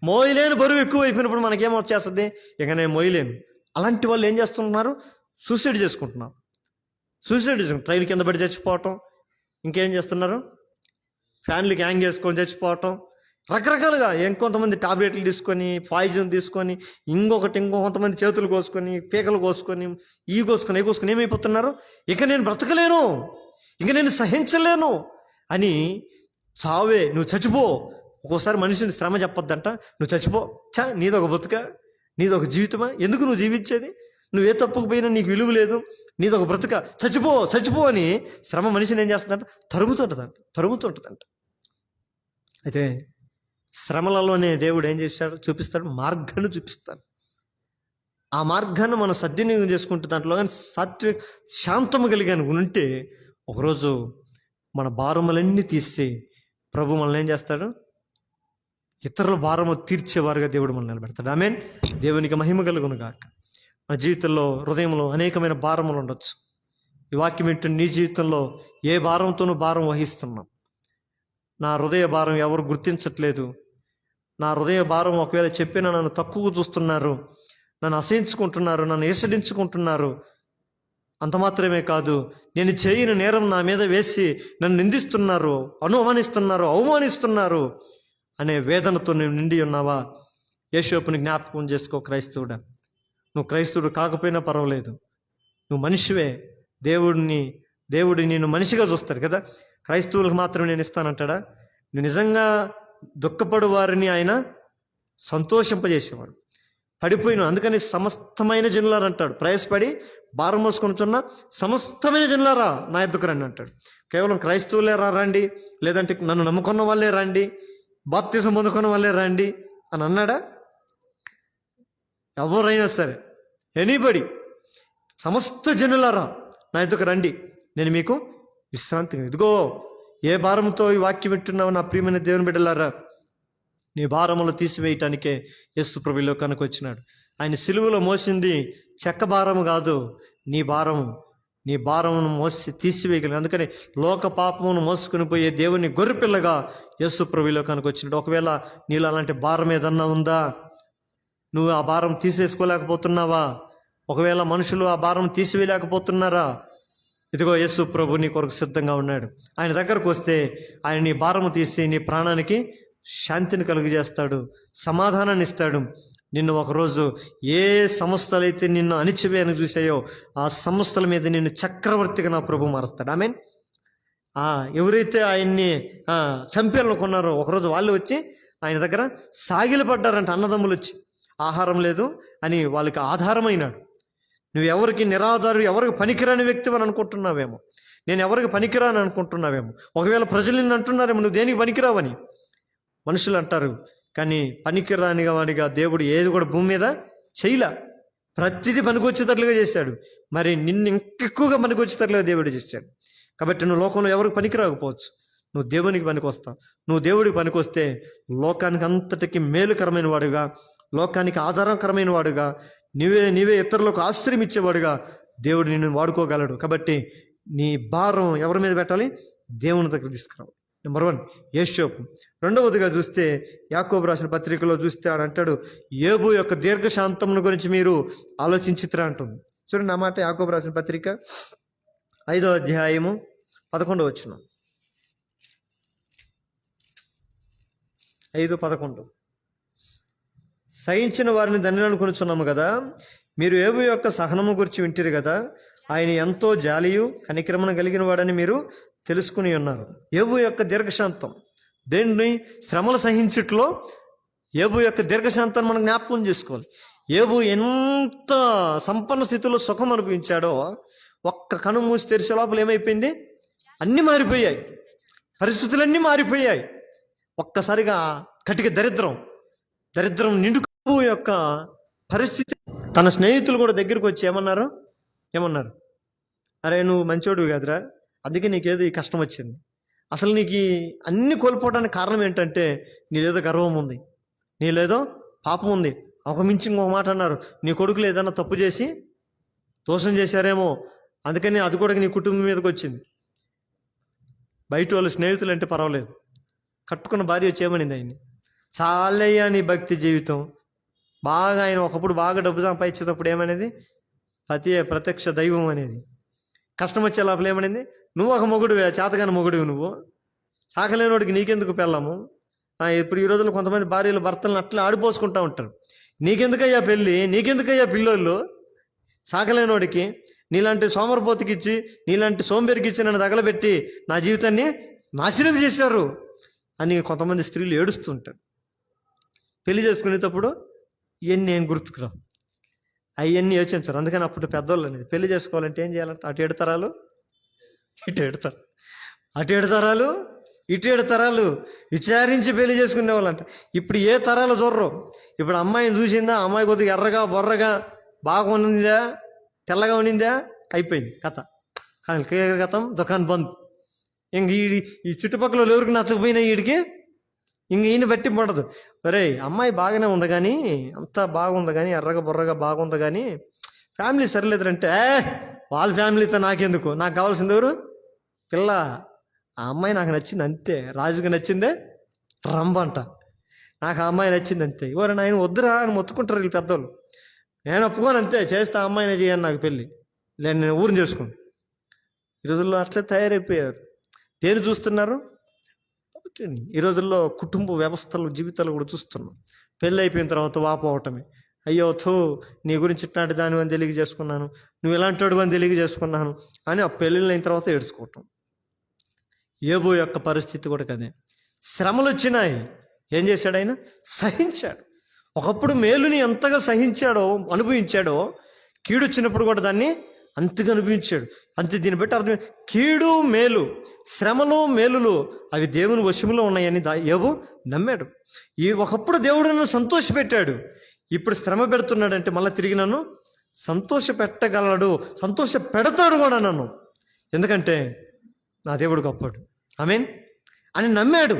మోయలేని బరువు ఎక్కువ అయిపోయినప్పుడు మనకేం వచ్చేస్తుంది, ఇక నేను మోయలేను. అలాంటి వాళ్ళు ఏం చేస్తున్నారు, సూసైడ్ చేసుకుంటున్నారు. ట్రైన్ కింద పడి చచ్చిపోవటం, ఇంకేం చేస్తున్నారు, ఫ్యాన్లకి హ్యాంగ్ చేసుకొని చచ్చిపోవటం, రకరకాలుగా. ఇంకొంతమంది టాబ్లెట్లు తీసుకొని, పాయిజన్ తీసుకొని, ఇంకొంతమంది చేతులు కోసుకొని, పీకలు కోసుకొని, ఈ కోసుకొని ఏమైపోతున్నారు, ఇక నేను బ్రతకలేను, ఇక నేను సహించలేను అని చావే, నువ్వు చచ్చిపో. ఒక్కోసారి మనిషిని శ్రమ చెప్పొద్దంట, నువ్వు చచ్చిపో, నీదొక బతుక, నీదొక జీవితమా, ఎందుకు నువ్వు జీవించేది, నువ్వే తప్పుకు పోయినా నీకు విలువ లేదు, నీదొక బ్రతుక, చచ్చిపో అని శ్రమ మనిషిని ఏం చేస్తుందంట, తరుగుతుంటుందంట. అయితే శ్రమలలోనే దేవుడు ఏం చేశాడు, మార్గాన్ని చూపిస్తాడు. ఆ మార్గాన్ని మనం సద్వినియోగం చేసుకుంటే దాంట్లో కానీ శాంతము కలిగాను ఉంటే ఒకరోజు మన భారములన్నీ తీసి ప్రభు మనల్ని ఏం చేస్తాడు, ఇతరుల భారము తీర్చేవారుగా దేవుడు మనల్ని నిలబెడతాడు. ఆమేన్. దేవునికి మహిమ కలుగును గాక. మన జీవితంలో, హృదయంలో అనేకమైన భారములు ఉండొచ్చు. ఈ వాక్యం వింటున్న నీ జీవితంలో ఏ భారంతోనూ భారం వహిస్తున్నాం. నా హృదయ భారం ఎవరు గుర్తించట్లేదు, నా హృదయ భారం ఒకవేళ చెప్పినా నన్ను తక్కువ చూస్తున్నారు, నన్ను అసహించుకుంటున్నారు, నన్ను ఈసడించుకుంటున్నారు. అంత మాత్రమే కాదు, నేను చేయని నేరం నా మీద వేసి నన్ను నిందిస్తున్నారు, అవమానిస్తున్నారు అనే వేదనతో నువ్వు నిండి ఉన్నావా? యేషోపుని జ్ఞాపకం చేసుకో. క్రైస్తవుడా, నువ్వు క్రైస్తవుడు కాకపోయినా పర్వాలేదు, నువ్వు మనిషివే. దేవుడు నేను మనిషిగా చూస్తాడు కదా. క్రైస్తవులకు మాత్రం నేను ఇస్తానంటాడా? నువ్వు నిజంగా దుఃఖపడు వారిని ఆయన సంతోషింపజేసేవాడు. పడిపోయిన అందుకని సమస్తమైన జనులారా అంటాడు, ప్రయాసపడి భారం మోసుకొనుచున్న సమస్తమైన జనులారా నా యొద్దకు రండి అంటాడు. కేవలం క్రైస్తవులే రండి, లేదంటే నన్ను నమ్ముకున్న వాళ్ళే రండి, బాప్తిజం పొందుకున్న వాళ్ళే రండి అని అన్నాడా? ఎవరైనా సరే, ఎనీబడి, సమస్త జనులారా నా యొద్దకు రండి, నేను మీకు విశ్రాంతి. ఇదిగో ఏ భారంతో ఈ వాక్యం వింటున్నావు నా ప్రియమైన దేవుని బిడ్డలారా, నీ భారములు తీసివేయటానికే యేసు ప్రభు ఈ లోకానికి వచ్చినాడు. ఆయన సిలువలో మోసింది చెక్క భారము కాదు, నీ భారమును మోసి తీసివేయగలిగిన. అందుకని లోక పాపమును మోసుకుని పోయే దేవుని గొర్రెపిల్లగా యేసు ప్రభు ఈ లోకానికి వచ్చినాడు. ఒకవేళ నీలో అలాంటి భారం ఏదన్నా ఉందా, నువ్వు ఆ భారం తీసేసుకోలేకపోతున్నావా? ఒకవేళ మనుషులు ఆ భారం తీసివేయలేకపోతున్నారా? ఇదిగో యేసు ప్రభు నీ కొరకు సిద్ధంగా ఉన్నాడు. ఆయన దగ్గరకు వస్తే ఆయన నీ భారము తీసి నీ ప్రాణానికి శాంతిని కలుగజేస్తాడు, సమాధానాన్ని ఇస్తాడు. నిన్ను ఒకరోజు ఏ సంస్థలైతే నిన్ను అణిచివేయని చూసాయో ఆ సంస్థల మీద నిన్ను చక్రవర్తిగా నా ప్రభు మారుస్తాడు. ఆమేన్. ఎవరైతే ఆయన్ని చంపేయాలనుకున్నారో ఒకరోజు వాళ్ళు వచ్చి ఆయన దగ్గర సాగిలపడ్డారంట. అన్నదమ్ములు వచ్చి ఆహారం లేదు అని వాళ్ళకి ఆధారమైనాడు. నువ్వు ఎవరికి నిరాధారు, ఎవరికి పనికిరాని వ్యక్తి అని అనుకుంటున్నావేమో, నేను ఎవరికి పనికిరాని అనుకుంటున్నావేమో. ఒకవేళ ప్రజలు నిన్ను అంటున్నారేమో నువ్వు దేనికి పనికిరావని మనుషులు అంటారు. కానీ పనికిరాని వాడిగా దేవుడు ఏది కూడా భూమి మీద చేయలే, ప్రతిదీ పనికొచ్చేటట్లుగా చేశాడు. మరి నిన్ను ఇంకెక్కువగా పనికొచ్చేటట్లుగా దేవుడు చేశాడు. కాబట్టి నువ్వు లోకంలో ఎవరికి పనికిరాకపోవచ్చు, నువ్వు దేవునికి పనికొస్తావు. నువ్వు దేవుడికి పనికొస్తే లోకానికి అంతటికి మేలుకరమైన వాడుగా, లోకానికి ఆధారకరమైన వాడుగా, నీవే ఇతరులకు ఆశ్రయం ఇచ్చేవాడుగా దేవుడు నిన్ను వాడుకోగలడు. కాబట్టి నీ భారం ఎవరి మీద పెట్టాలి? దేవుని దగ్గర తీసుకురావాలి. నెంబర్ 1 యేషోపు. రెండవదిగా చూస్తే యాకోబు రాసిన పత్రికలో చూస్తే ఆయన అంటాడు, యోబు యొక్క దీర్ఘశాంతమును గురించి మీరు ఆలోచించిరా అంటుంది. చూడండి నా మాట, యాకోబు రాసిన పత్రిక 5వ అధ్యాయము 11వ వచనం. 5:11. సహించిన వారిని ధన్యులను కొనుచున్నాము కదా, మీరు యోబు యొక్క సహనము గురించి వింటిరు కదా, ఆయన ఎంతో జాలియు కనికరమును కలిగిన వాడని మీరు తెలుసుకుని ఉన్నారు. యోబు యొక్క దీర్ఘశాంతం, దేన్ని శ్రమలు సహించుట్లో యోబు యొక్క దీర్ఘశాంతాన్ని మనం జ్ఞాపకం చేసుకోవాలి. యోబు ఎంత సంపన్న స్థితిలో సుఖం అనుభవించాడో, ఒక్క కను మూసి తెరిచే లోపల ఏమైపోయింది? అన్నీ మారిపోయాయి, పరిస్థితులన్నీ మారిపోయాయి. ఒక్కసారిగా కటిక దరిద్రం నిండుకు యొక్క పరిస్థితి. తన స్నేహితులు కూడా దగ్గరికి వచ్చి ఏమన్నారు? అరే నువ్వు మంచోడు కాదురా, అందుకే నీకేదో ఈ కష్టం వచ్చింది. అసలు నీకు అన్ని కోల్పోవడానికి కారణం ఏంటంటే నీలేదో గర్వం ఉంది, నీలేదో పాపం ఉంది. ఒక మించి ఇంకొక మాట అన్నారు, నీ కొడుకులు ఏదైనా తప్పు చేసి దోషం చేశారేమో, అందుకని అది కూడా నీ కుటుంబం మీదకి వచ్చింది. బయట వాళ్ళు స్నేహితులు అంటే పర్వాలేదు, కట్టుకున్న భార్య వచ్చి ఏమనింది ఆయన్ని, చాలయ్యా నీ భక్తి జీవితం. బాగా ఆయన ఒకప్పుడు బాగా డబ్బు సంపాదించేటప్పుడు ఏమనేది, ప్రత్యక్ష దైవం అనేది. కష్టం వచ్చే లోపల ఏమనేది, నువ్వు ఒక మొగుడువే, చేతగాని మొగుడువి నువ్వు, సాకలేనోడికి నీకెందుకు పెళ్ళాము. ఇప్పుడు ఈ రోజుల్లో కొంతమంది భార్యలు భర్తలను అట్లా ఆడిపోసుకుంటూ ఉంటారు. నీకెందుకయ్యా పెళ్ళి, నీకెందుకయ్యా పిల్లోళ్ళు, సాకలేనోడికి, నీలాంటి సోమరపోతుకి ఇచ్చి, నీలాంటి సోంబేరికి ఇచ్చి నన్ను తగలబెట్టి నా జీవితాన్ని నాశనం చేశారు అని కొంతమంది స్త్రీలు ఏడుస్తుంటారు. పెళ్లి చేసుకునేటప్పుడు ఇవన్నీ ఏం గుర్తుకురావు, అవన్నీ యోచించరు. అందుకని అప్పుడు పెద్దోళ్ళు అనేది పెళ్లి చేసుకోవాలంటే ఏం చేయాలంటే అటు 7 తరాలు ఇటు 7 తరాలు, అటు 7 తరాలు ఇటు 7 తరాలు విచారించి పెళ్లి చేసుకునే వాళ్ళంట. ఇప్పుడు ఏ తరాలు చూడరు. ఇప్పుడు అమ్మాయిని చూసిందా, అమ్మాయి కొద్దిగా ఎర్రగా బొర్రగా బాగా ఉన్నిందా, తెల్లగా ఉన్నిందా, అయిపోయింది కథ. కథం దుకాణం బంద్. ఇంక ఈ చుట్టుపక్కల ఎవరికి నచ్చకపోయినా వీడికి ఇంక ఈయన బట్టి పడదు. ఒరే అమ్మాయి బాగానే ఉంది కానీ, అంతా బాగుంది కానీ, ఎర్రగా బొర్రగా బాగుంది కానీ ఫ్యామిలీ సరిలేదంటే, వాళ్ళ ఫ్యామిలీతో నాకెందుకు, నాకు కావాల్సింది ఎవరు, పిల్ల. ఆ అమ్మాయి నాకు నచ్చింది అంతే. రాజుకి నచ్చిందే రంబంట, నాకు ఆ అమ్మాయి నచ్చింది అంతే. ఎవరైనా ఆయన వద్దురా అని మొత్తుకుంటారు వీళ్ళు పెద్దోళ్ళు. నేను ఒప్పుకోను అంతే, చేస్తే ఆ అమ్మాయినే చేయను నాకు పెళ్ళి, లేదు నేను ఊరిని చేసుకోను. ఈ రోజుల్లో అట్లే తయారైపోయారు. దేని చూస్తున్నారు? ఈ రోజుల్లో కుటుంబ వ్యవస్థలు జీవితాలు కూడా చూస్తున్నాం. పెళ్ళి అయిపోయిన తర్వాత వాపోవటమే, అయ్యో థూ నీ గురించి ఇట్లాంటి దాని అని తెలియజేసుకున్నాను, నువ్వు ఇలాంటి వాడు అని తెలియజేసుకున్నాను అని ఆ పెళ్ళిళ్ళు అయిన తర్వాత ఏడ్చుకోవటం. యోబు యొక్క పరిస్థితి కూడా కదే. శ్రమలు వచ్చినాయి, ఏం చేశాడు ఆయన? సహించాడు. ఒకప్పుడు మేలుని ఎంతగా సహించాడో అనుభవించాడో, కీడు వచ్చినప్పుడు కూడా దాన్ని అంతగా అనుభవించాడు. అంతే. దీన్ని బట్టి అర్థం, కీడు మేలు, శ్రమలు మేలులు అవి దేవుని వశములో ఉన్నాయని యోబు నమ్మాడు. ఒకప్పుడు దేవుడు నన్ను సంతోషపెట్టాడు, ఇప్పుడు శ్రమ పెడుతున్నాడంటే మళ్ళీ తిరిగి నన్ను సంతోష పెట్టగలడు, సంతోష పెడతాడు కూడా నన్ను, ఎందుకంటే నా దేవుడు గొప్పడు, ఆమేన్ అని నమ్మాడు.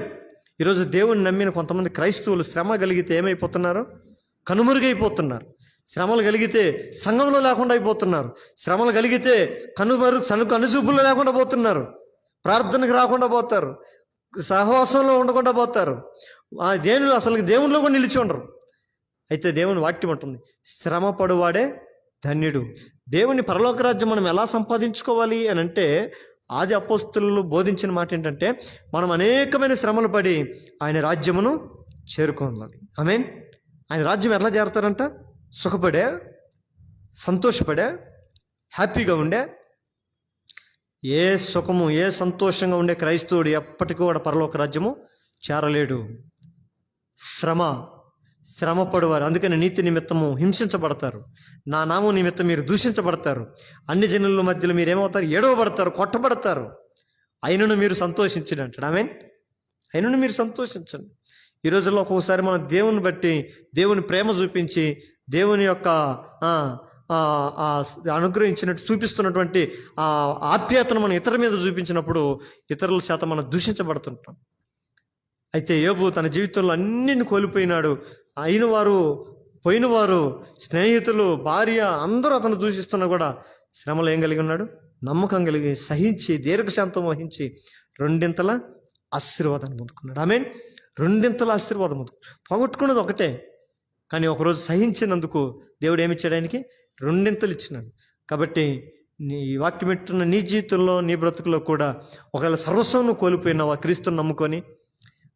ఈరోజు దేవుని నమ్మిన కొంతమంది క్రైస్తవులు శ్రమ కలిగితే ఏమైపోతున్నారు? కనుమరుగైపోతున్నారు. శ్రమలు కలిగితే సంఘంలో లేకుండా అయిపోతున్నారు. శ్రమలు కలిగితే కనుచూపుల్లో లేకుండా పోతున్నారు. ప్రార్థనకు రాకుండా పోతారు, సహవాసంలో ఉండకుండా పోతారు, అసలు దేవునిలో కూడా నిలిచి ఉండరు. అయితే దేవుని వాక్యం ఉంటుంది, శ్రమ పడువాడే ధన్యుడు. దేవుని పరలోక రాజ్యం మనం ఎలా సంపాదించుకోవాలి అని అంటే, ఆది అపోస్తలులు బోధించిన మాట ఏంటంటే, మనం అనేకమైన శ్రమలు పడి ఆయన రాజ్యమును చేరుకోవాలి. ఆమేన్. ఆయన రాజ్యం ఎట్లా చేరుతారంట? సుఖపడే, సంతోషపడే, హ్యాపీగా ఉండే, ఏ సుఖము ఏ సంతోషంగా ఉండే క్రైస్తవుడు ఎప్పటికీ కూడా పరలోక రాజ్యము చేరలేడు. శ్రమ పడువారు, అందుకని నీతి నిమిత్తము హింసించబడతారు, నా నామం నిమిత్తం మీరు దూషించబడతారు, అన్ని జనుల మధ్యలో మీరు ఏమవుతారు? ఏడవబడతారు, కొట్టబడతారు, అయినను మీరు సంతోషించండి అంటాడు. ఆమేన్. అయినను మీరు సంతోషించండి. ఈ రోజుల్లో ఒక్కొక్కసారి మనం దేవుని బట్టి, దేవుని ప్రేమ చూపించి, దేవుని యొక్క అనుగ్రహించినట్టు చూపిస్తున్నటువంటి ఆ ఆప్యాయతను మనం ఇతరుల మీద చూపించినప్పుడు ఇతరుల చేత మనం దూషించబడుతుంటాం. అయితే యోబు తన జీవితంలో అన్నిని కోల్పోయినాడు. అయిన వారు, పోయిన వారు, స్నేహితులు, భార్య అందరూ అతను దూషిస్తున్నా కూడా శ్రమలు ఏం కలిగి ఉన్నాడు? నమ్మకం కలిగి సహించి దీర్ఘశాంతం వహించి 2 ఆశీర్వాదాన్ని పొందుకున్నాడు. ఆమేన్. 2 ఆశీర్వాదం పొగొట్టుకున్నది ఒకటే, కానీ ఒకరోజు సహించినందుకు దేవుడు ఏమిచ్చాడు? ఆయనకి 2 ఇచ్చినాడు. కాబట్టి నీ వాక్యం పెట్టున్న నీ జీవితంలో, నీ బ్రతుకులో కూడా ఒకవేళ సర్వస్వం కోల్పోయినావా క్రీస్తుని నమ్ముకొని?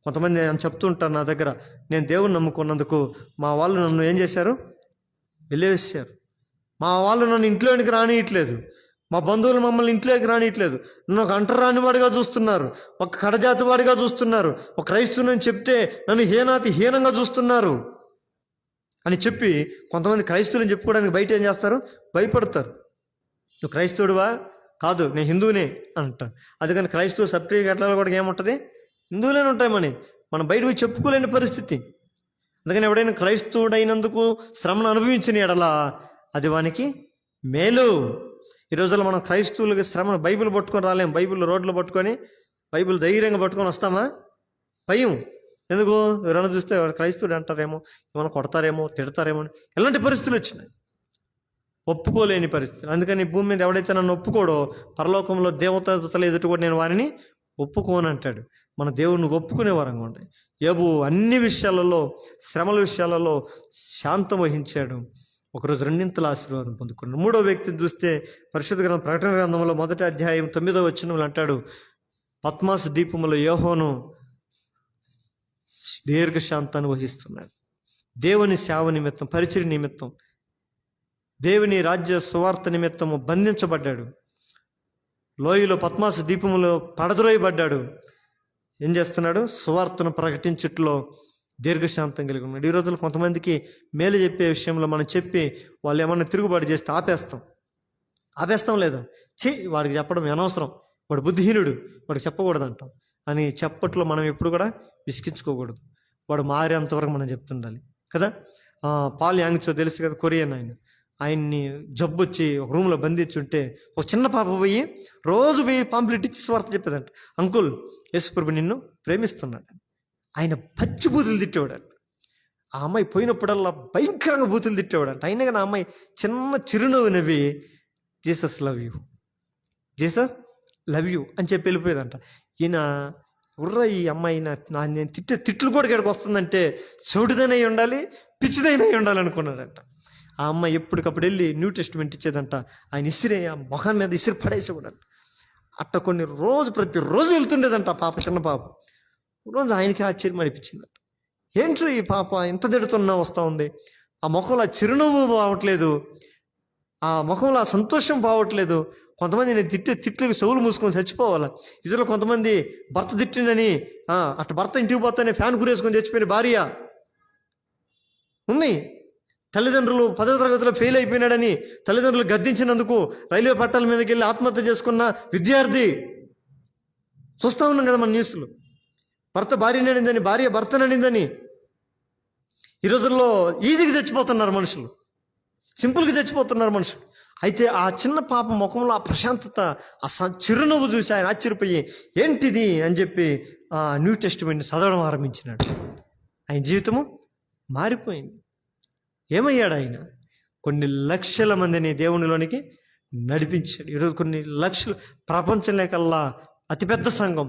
కొంతమంది అని చెప్తూ ఉంటారు నా దగ్గర, నేను దేవుని నమ్ముకున్నందుకు మా వాళ్ళు నన్ను ఏం చేశారు? వెళ్ళేసారు. మా వాళ్ళు నన్ను ఇంట్లోనికి రానియట్లేదు, మా బంధువులు మమ్మల్ని ఇంట్లోకి రానియట్లేదు, నన్ను ఒక అంటరాని వాడిగా చూస్తున్నారు, ఒక కడజాతి వాడిగా చూస్తున్నారు, ఒక క్రైస్తవుని చెప్తే నన్ను హీనంగా చూస్తున్నారు అని చెప్పి కొంతమంది క్రైస్తవులను చెప్పుకోవడానికి బయట ఏం చేస్తారు? భయపడతారు. నువ్వు క్రైస్తవుడివా? కాదు, నేను హిందువునే అంటారు. అందుకని క్రైస్తవ సర్టిఫికేట్లలో కూడా ఏముంటుంది? హిందువులేనే ఉంటాయి. మనం బయట పోయి చెప్పుకోలేని పరిస్థితి. అందుకని ఎవడైనా క్రైస్తవుడైనందుకు శ్రమను అనుభవించిన ఎడలా అది వానికి మేలు. ఈ రోజుల్లో మనం క్రైస్తవులకి శ్రమను బైబిల్ పట్టుకొని రాలేం. బైబిల్ రోడ్లు పట్టుకొని, బైబిల్ ధైర్యంగా పట్టుకొని వస్తామా? భయం. ఎందుకు? ఎవరైనా చూస్తే క్రైస్తవుడు అంటారేమో, ఏమైనా కొడతారేమో, తిడతారేమో, ఎలాంటి పరిస్థితులు వచ్చినాయి, ఒప్పుకోలేని పరిస్థితులు. అందుకని భూమి మీద ఎవడైతే నన్ను ఒప్పుకోడో పరలోకంలో దేవతల ఎదుట కూడా నేను వారిని ఒప్పుకోను అంటాడు. మన దేవుడిని ఒప్పుకునే వరంగా ఉండే యోబు అన్ని విషయాలలో, శ్రమల విషయాలలో శాంతం వహించాడు. ఒకరోజు రెండింతల ఆశీర్వాదం పొందుకున్నాడు. మూడో వ్యక్తిని చూస్తే పరిశుద్ధ గ్రంథం ప్రకటన గ్రంథంలో 1వ అధ్యాయం 9వ వచనంలో అంటాడు, పద్మాసు దీపములో యోహోను దీర్ఘశాంతాన్ని వహిస్తున్నాడు. దేవుని సేవ నిమిత్తం, పరిచర్య నిమిత్తం, దేవుని రాజ్య సువార్త నిమిత్తము బంధించబడ్డాడు. లోయలో పద్మాసు దీపములో పడద్రోయబడ్డాడు. ఏం చేస్తున్నాడు? సువార్తను ప్రకటించుట్లో దీర్ఘశాంతం కలిగి ఉన్నాడు. ఈ రోజుల్లో కొంతమందికి మేలు చెప్పే విషయంలో మనం చెప్పి వాళ్ళు ఏమన్నా తిరుగుబాటు చేస్తే ఆపేస్తాం లేదా? వాడికి చెప్పడం అనవసరం, వాడు బుద్ధిహీనుడు, వాడికి చెప్పకూడదు అంటాం అని చెప్పట్లో మనం ఎప్పుడు కూడా విసిగించుకోకూడదు. వాడు మారేంతవరకు మనం చెప్తుండాలి కదా. పాల్ యాంగ్చో తెలుసు కదా, కొరియన్ ఆయన్ని జబ్బు వచ్చి ఒక రూమ్లో బంధించుంటే ఒక చిన్న పాప రోజు పోయి పాంప్లెట్ ఇచ్చి స్వార్థ చెప్పేదంట, అంకుల్ యేసుప్రభు నిన్ను ప్రేమిస్తున్నాడు. ఆయన పచ్చి బూతులు తిట్టేవాడంట. ఆ అమ్మాయి పోయినప్పుడల్లా భయంకరంగా బూతులు తిట్టేవాడంట. అయినా కానీ ఆ అమ్మాయి చిన్న చిరునవ్వు నవ్వి జీసస్ లవ్ యూ అని చెప్పి వెళ్ళిపోయేదంట. ఈయన ఈ అమ్మాయి నేను తిట్లు కూడా ఇక్కడికి వస్తుందంటే చెడుదైనా ఉండాలి, పిచ్చిదైనా ఉండాలి అనుకున్నాడంట. ఆ అమ్మాయి ఎప్పటికప్పుడు వెళ్ళి న్యూ టెస్ట్మెంట్ ఇచ్చేదంట. ఆయన ఆ మొహం మీద ఇసిరి పడేసేవాడంట. అట్ట ప్రతిరోజు వెళ్తుండేదంట ఆ పాప, చిన్న పాప. రోజు ఆయనకి ఆశ్చర్యం అనిపించిందంట. ఏంట్రీ ఈ పాప ఇంత తిడుతున్నా వస్తూ ఉంది, ఆ ముఖంలో చిరునవ్వు బావట్లేదు, ఆ ముఖంలో ఆ సంతోషం బావట్లేదు. కొంతమంది నేను తిట్లకి చెవులు మూసుకొని చచ్చిపోవాలా. ఇదిలో కొంతమంది భర్త తిట్టినని అట్ట భర్త ఇంటికి పోతానే ఫ్యాన్ గురేసుకొని చచ్చిపోయిన భార్య ఉన్నాయి. తల్లిదండ్రులు 10వ తరగతిలో ఫెయిల్ అయిపోయినాడని తల్లిదండ్రులు గద్దించినందుకు రైల్వే పట్టాల మీదకి వెళ్ళి ఆత్మహత్య చేసుకున్న విద్యార్థి చూస్తూ ఉన్నాం కదా మన న్యూస్లో. భర్త భార్యననిందని, భార్య భర్తననిందని. ఈ రోజుల్లో ఈజీగా చచ్చిపోతున్నారు మనుషులు, సింపుల్గా చచ్చిపోతున్నారు మనుషులు. అయితే ఆ చిన్న పాప ముఖంలో ఆ ప్రశాంతత, ఆ చిరునవ్వు చూసి ఆయన ఆశ్చర్యపోయి ఏంటిది అని చెప్పి ఆ న్యూ టెస్టిమెంట్ని చదవడం ఆరంభించినాడు. ఆయన జీవితము మారిపోయింది. ఏమయ్యాడు ఆయన? కొన్ని లక్షల మందిని దేవునిలోనికి నడిపించాడు. ఈరోజు కొన్ని లక్షలు, ప్రపంచంలో కల్లా అతిపెద్ద సంఘం,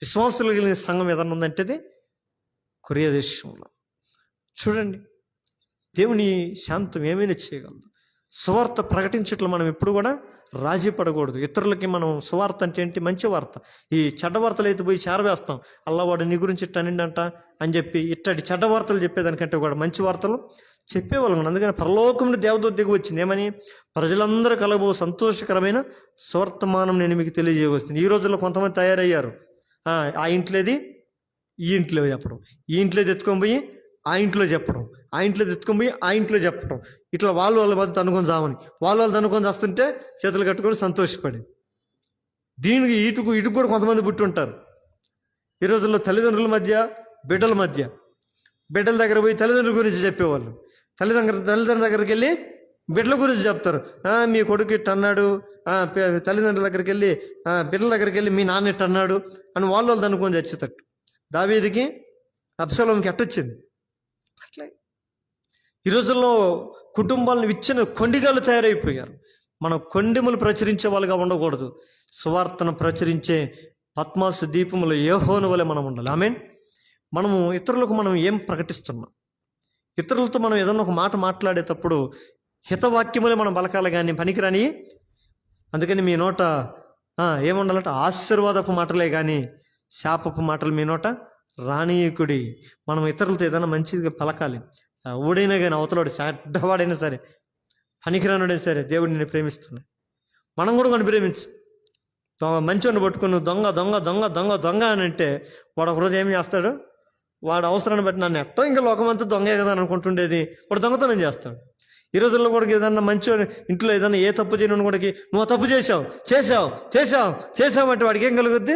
విశ్వాసులు కలిగిన సంఘం ఏదన్నా ఉందంటే కొరియా దేశంలో. చూడండి, దేవుని శాంతం ఏమైనా చేయగలదు. సువార్త ప్రకటించట్లో మనం ఎప్పుడు కూడా రాజీ పడకూడదు. ఇతరులకి మనం సువార్త అంటే ఏంటి? మంచి వార్త. ఈ చెడ్డ వార్తలు అయితే పోయి చేరవేస్తాం. అల్లవాడు నీ గురించి ఇట్టనిండంట అని చెప్పి ఇట్టటి చెడ్డ వార్తలు చెప్పేదానికంటే కూడా మంచి వార్తలు చెప్పేవాళ్ళం. అందుకని పరలోకం నుండి దేవదూత దిగి వచ్చింది. ఏమని? ప్రజలందరూ కలబో సంతోషకరమైన స్వర్తమానం నేను మీకు తెలియజేయవస్తుంది. ఈ రోజుల్లో కొంతమంది తయారయ్యారు. ఆ ఇంట్లోది ఈ ఇంట్లో చెప్పడం, ఈ ఇంట్లోది ఎత్తుకొని పోయి ఆ ఇంట్లో చెప్పడం, ఆ ఇంట్లో ఎత్తుకొని పోయి ఆ ఇంట్లో చెప్పడం. ఇట్లా వాళ్ళ మధ్య తనుకొని చావని, వాళ్ళు తనుకొని వస్తుంటే చేతులు కట్టుకొని సంతోషపడి. దీనికి ఇటుకు కూడా కొంతమంది పుట్టి ఉంటారు. ఈ రోజుల్లో తల్లిదండ్రుల మధ్య, బిడ్డల దగ్గర పోయి తల్లిదండ్రుల గురించి చెప్పేవాళ్ళు. తల్లిదండ్రుల దగ్గరికి వెళ్ళి బిడ్డల గురించి చెప్తారు. మీ కొడుకు ఇట్ట అన్నాడు, తల్లిదండ్రుల దగ్గరికి వెళ్ళి బిడ్డల దగ్గరికి వెళ్ళి మీ నాన్న ఇట్ట అన్నాడు అని వాళ్ళు అనుకొని చచ్చేటట్టు. దావీదుకి అబ్షాలోముకి ఎట్టొచ్చింది అట్లే. ఈ రోజుల్లో కుటుంబాలను విచ్చిన కొండిగాలు తయారైపోయారు. మనం కొండెములు ప్రచురించే వాళ్ళుగా ఉండకూడదు. సువార్తను ప్రచురించే పద్మాసు దీపములు యోహోను వలె మనం ఉండాలి. ఆమేన్. మనము ఇతరులకు మనం ఏం ప్రకటిస్తున్నాం? ఇతరులతో మనం ఏదన్నా ఒక మాట మాట్లాడేటప్పుడు హితవాక్యములే మనం బలకాలి, కానీ పనికిరాని. అందుకని మీ నోట ఏముండాలంటే ఆశీర్వాదపు మాటలే కానీ శాపపు మాటలు మీ నోట రానీయకుడి. మనం ఇతరులతో ఏదైనా మంచిగా పలకాలి. ఊడైనా కానీ అవతలవాడు చెడ్డవాడైనా సరే, పనికిరానుడైనా సరే, దేవుడు నిన్ను ప్రేమిస్తున్నాడు. మనం కూడా కొన్ని ప్రేమించు. మంచివాడిని పట్టుకుని దొంగ దొంగ దొంగ దొంగ దొంగ అని అంటే వాడు ఒకరోజు ఏం చేస్తాడు? వాడు అవసరాన్ని బట్టి నన్ను ఎట్టో ఇంకా లోకమంతా దొంగే కదా అని అనుకుంటుండేది వాడు దొంగతనం చేస్తాడు. ఈ రోజుల్లో కూడా ఏదన్నా మంచి ఇంట్లో ఏదన్నా ఏ తప్పు చేయను కూడా నువ్వు తప్పు చేసావు అంటే వాడికి ఏం కలుగుద్ది?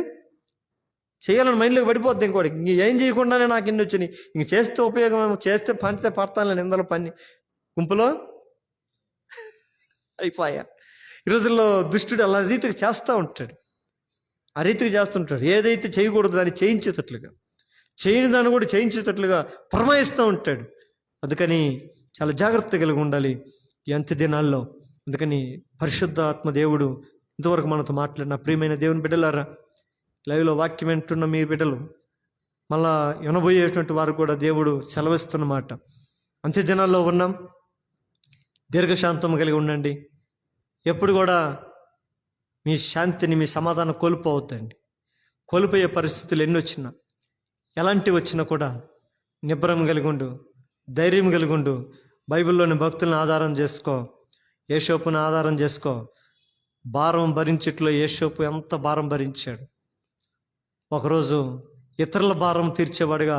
చేయాలని మైండ్లోకి పడిపోద్ది. ఇంకోటి ఏం చేయకుండానే నాకు ఇన్ని వచ్చినాయి, ఇంక చేస్తే ఉపయోగం, చేస్తే పంచితే పడతాను ఇందులో పని గుంపులో అయిపోయా. ఈ రోజుల్లో దుష్టుడు అలా రీతికి చేస్తూ ఉంటాడు. ఆ రీతికి చేస్తుంటాడు. ఏదైతే చేయకూడదు దాన్ని చేయించేటట్లుగా, చేయని దాన్ని కూడా చేయించేటట్లుగా పురమాయిస్తూ ఉంటాడు. అందుకని చాలా జాగ్రత్త కలిగి ఉండాలి ఈ అంత్య దినాల్లో. అందుకని పరిశుద్ధ ఆత్మ దేవుడు ఇంతవరకు మనతో మాట్లాడిన ప్రియమైన దేవుని బిడ్డలారా, లైవ్లో వాక్యం వింటున్న మీ బిడ్డలు, మళ్ళా వినబోయేటువంటి వారు కూడా దేవుడు సెలవిస్తున్నమాట. అంత్య దినాల్లో ఉన్నాం. దీర్ఘశాంతం కలిగి ఉండండి. ఎప్పుడు కూడా మీ శాంతిని, మీ సమాధానం కోల్పోవద్దండి. కోల్పోయే పరిస్థితులు ఎన్ని వచ్చినా, ఎలాంటివి వచ్చినా కూడా నిబ్బరం కలిగి ఉండు, ధైర్యం కలిగి ఉండు. బైబిల్లోని భక్తులను ఆధారం చేసుకో, యేషోపును ఆధారం చేసుకో. భారం భరించేట్లో యేషోపు ఎంత భారం భరించాడు. ఒకరోజు ఇతరుల భారం తీర్చేవాడిగా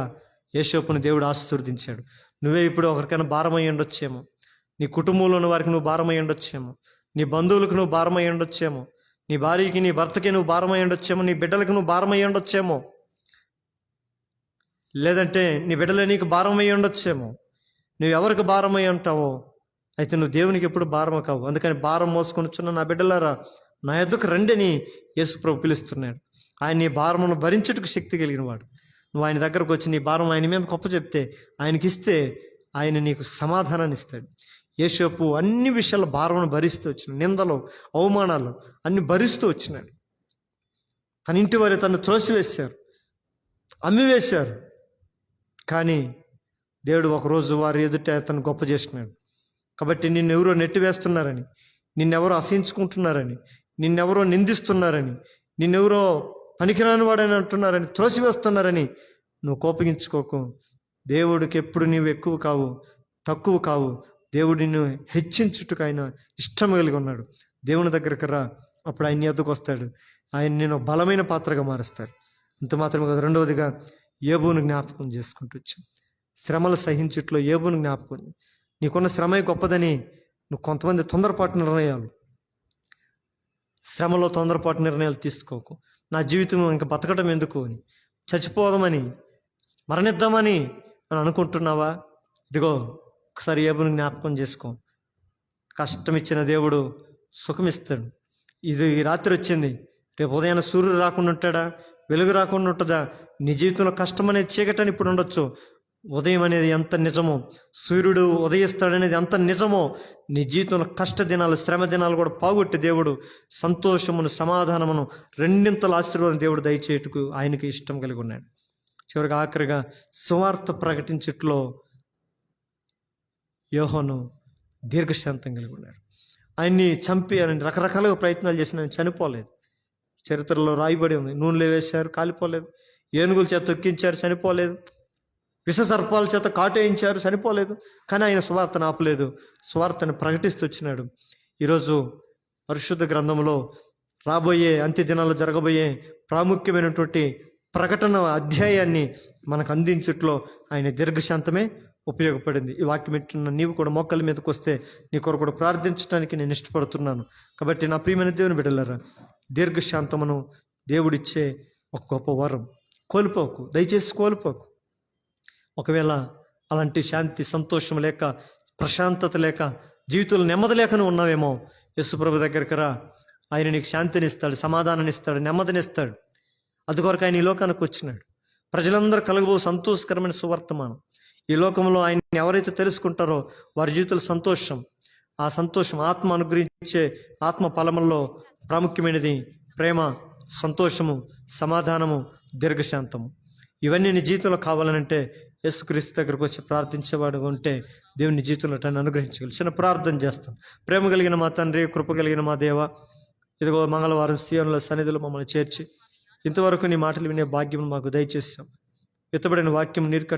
యేషోపుని దేవుడు ఆశీర్వదించాడు. నువ్వే ఇప్పుడు ఒకరికైనా భారం అయ్యి ఉండొచ్చేమో, నీ కుటుంబంలో ఉన్న వారికి నువ్వు భారం అయ్యి ఉండొచ్చేమో, నీ బంధువులకు నువ్వు భారం అయ్యి ఉండొచ్చేమో, నీ భార్యకి, నీ భర్తకి నువ్వు భారం అయ్యి ఉండొచ్చేమో, నీ బిడ్డలకు నువ్వు భారం అయ్యి ఉండొచ్చేమో, లేదంటే నీ బిడ్డలే నీకు భారం అయ్యి ఉండొచ్చేమో. నువ్వు ఎవరికి భారం అయ్యి ఉంటావో అయితే నువ్వు దేవునికి ఎప్పుడు భారం కావు. అందుకని భారం మోసుకొనిచున్న నా బిడ్డలారా, నా యొద్దకు రండి అని యేసు ప్రభు పిలుస్తున్నాడు. ఆయన నీ భారమును భరించుటకు శక్తి కలిగిన వాడు. నువ్వు ఆయన దగ్గరకు వచ్చి నీ భారం ఆయన మీద గొప్ప చెప్తే, ఆయనకి ఇస్తే ఆయన నీకు సమాధానాన్ని ఇస్తాడు. యేషోపు అన్ని విషయాల భారమును భరిస్తూ వచ్చినాడు. నిందలు, అవమానాలు అన్ని భరిస్తూ వచ్చినాడు. తన ఇంటి వారు తను త్రోసివేశారు, అమ్మివేశారు. కానీ దేవుడు ఒకరోజు వారి ఎదుట తను గొప్ప చేసినాడు. కాబట్టి నిన్నెవరో నెట్టివేస్తున్నారని, నిన్నెవరో అసహించుకుంటున్నారని, నిన్నెవరో నిందిస్తున్నారని, నిన్నెవరో పనికిరాని వాడని అంటున్నారని, త్రోసివేస్తున్నారని నువ్వు కోపగించుకోకు. దేవుడికి ఎప్పుడు నీవు ఎక్కువ కావు, తక్కువ కావు. దేవుడు నిన్ను హెచ్చించుటకు ఆయన ఇష్టం కలిగి ఉన్నాడు. దేవుని దగ్గరకు రా, అప్పుడు ఆయన నీ వద్దకు వస్తాడు. ఆయన నేను బలమైన పాత్రగా మారుస్తాడు. అంత మాత్రమే కాదు, రెండవదిగా యోబును జ్ఞాపకం చేసుకుంటూ వచ్చాం. శ్రమలు సహించుట్లో యోబును జ్ఞాపకం. నీకున్న శ్రమే గొప్పదని నువ్వు కొంతమంది తొందరపాటు నిర్ణయాలు, శ్రమలో తొందరపాటు నిర్ణయాలు తీసుకోకు. నా జీవితం ఇంకా బతకడం ఎందుకు అని, చచ్చిపోదామని, మరణిద్దామని అని అనుకుంటున్నావా? ఇదిగో ఒకసారి యోబును జ్ఞాపకం చేసుకో. కష్టం ఇచ్చిన దేవుడు సుఖమిస్తాడు. ఇది ఈ రాత్రి వచ్చింది, రేపు ఉదయాన్న సూర్యుడు రాకుండా ఉంటాడా, వెలుగు రాకుండా ఉంటుందా? నీ జీవితంలో కష్టం అనేది చీకటని ఇప్పుడు ఉండొచ్చు. ఉదయం అనేది ఎంత నిజమో, సూర్యుడు ఉదయిస్తాడనేది ఎంత నిజమో, నీ జీవితంలో కష్ట దినాలు, శ్రమ దినాలు కూడా పోగొట్టి దేవుడు సంతోషమును, సమాధానమును, రెండింతల ఆశీర్వాదం దేవుడు దయచేయటకు ఆయనకి ఇష్టం కలిగి ఉన్నాడు. చివరిగా ఆఖరిగా సువార్త ప్రకటించట్లో యోహాను దీర్ఘశాంతం కలిగి ఉన్నాడు. ఆయన్ని చంపి ఆయన రకరకాలుగా ప్రయత్నాలు చేసిన ఆయన చనిపోలేదు. చరిత్రలో రాయబడి ఉంది. నూనెలో వేశారు, కాలిపోలేదు. ఏనుగుల చేత తొక్కించారు, చనిపోలేదు. విష సర్పాల చేత కాటేయించారు, చనిపోలేదు. కానీ ఆయన సువార్తను ఆపలేదు, సువార్తను ప్రకటిస్తూ వచ్చినాడు. ఈరోజు పరిశుద్ధ గ్రంథంలో రాబోయే అంత్య దినాల్లో జరగబోయే ప్రాముఖ్యమైనటువంటి ప్రకటన అధ్యాయాన్ని మనకు అందించట్లో ఆయన దీర్ఘశాంతమే ఉపయోగపడింది. ఈ వాక్యం వింటున్న నీవు కూడా మోకాళ్ళ మీదకి వస్తే నీ కొరకు కూడా ప్రార్థించడానికి నేను ఇష్టపడుతున్నాను. కాబట్టి నా ప్రియమైన దేవుని బిడ్డలారా, దీర్ఘశాంతమును దేవుడిచ్చే ఒక గొప్ప వరం. కోల్పోకు, దయచేసి కోల్పోకు. ఒకవేళ అలాంటి శాంతి, సంతోషం లేక, ప్రశాంతత లేక, జీవితంలో నెమ్మది లేకను ఉన్నావేమో, యేసుప్రభు దగ్గరికి రా. ఆయన నీకు శాంతిని ఇస్తాడు, సమాధానాన్ని ఇస్తాడు, నెమ్మదినిస్తాడు. అందుకొరకు ఆయన ఈ లోకానికి వచ్చినాడు. ప్రజలందరూ కలగబో సంతోషకరమైన సువర్తమానం. ఈ లోకంలో ఆయన్ని ఎవరైతే తెలుసుకుంటారో వారి జీవితంలో సంతోషం, ఆ సంతోషం ఆత్మ అనుగ్రహించే ఆత్మ ఫలముల్లో ప్రాముఖ్యమైనది ప్రేమ, సంతోషము, సమాధానము, దీర్ఘశాంతము. ఇవన్నీ నీ జీవితంలో కావాలనంటే యేసుక్రీస్తు దగ్గరకు వచ్చి ప్రార్థించేవాడుగా ఉంటే దేవుని జీవితంలో తను అనుగ్రహించగలరు. చిన్న ప్రార్థన చేస్తాం. ప్రేమ కలిగిన మా తండ్రి, కృప కలిగిన మా దేవ, ఇదిగో మంగళవారం సీయోనుల సన్నిధిలో మమ్మల్ని చేర్చి ఇంతవరకు నీ మాటలు వినే భాగ్యం మాకు దయచేసాం. ఎత్తబడిన వాక్యం నీరు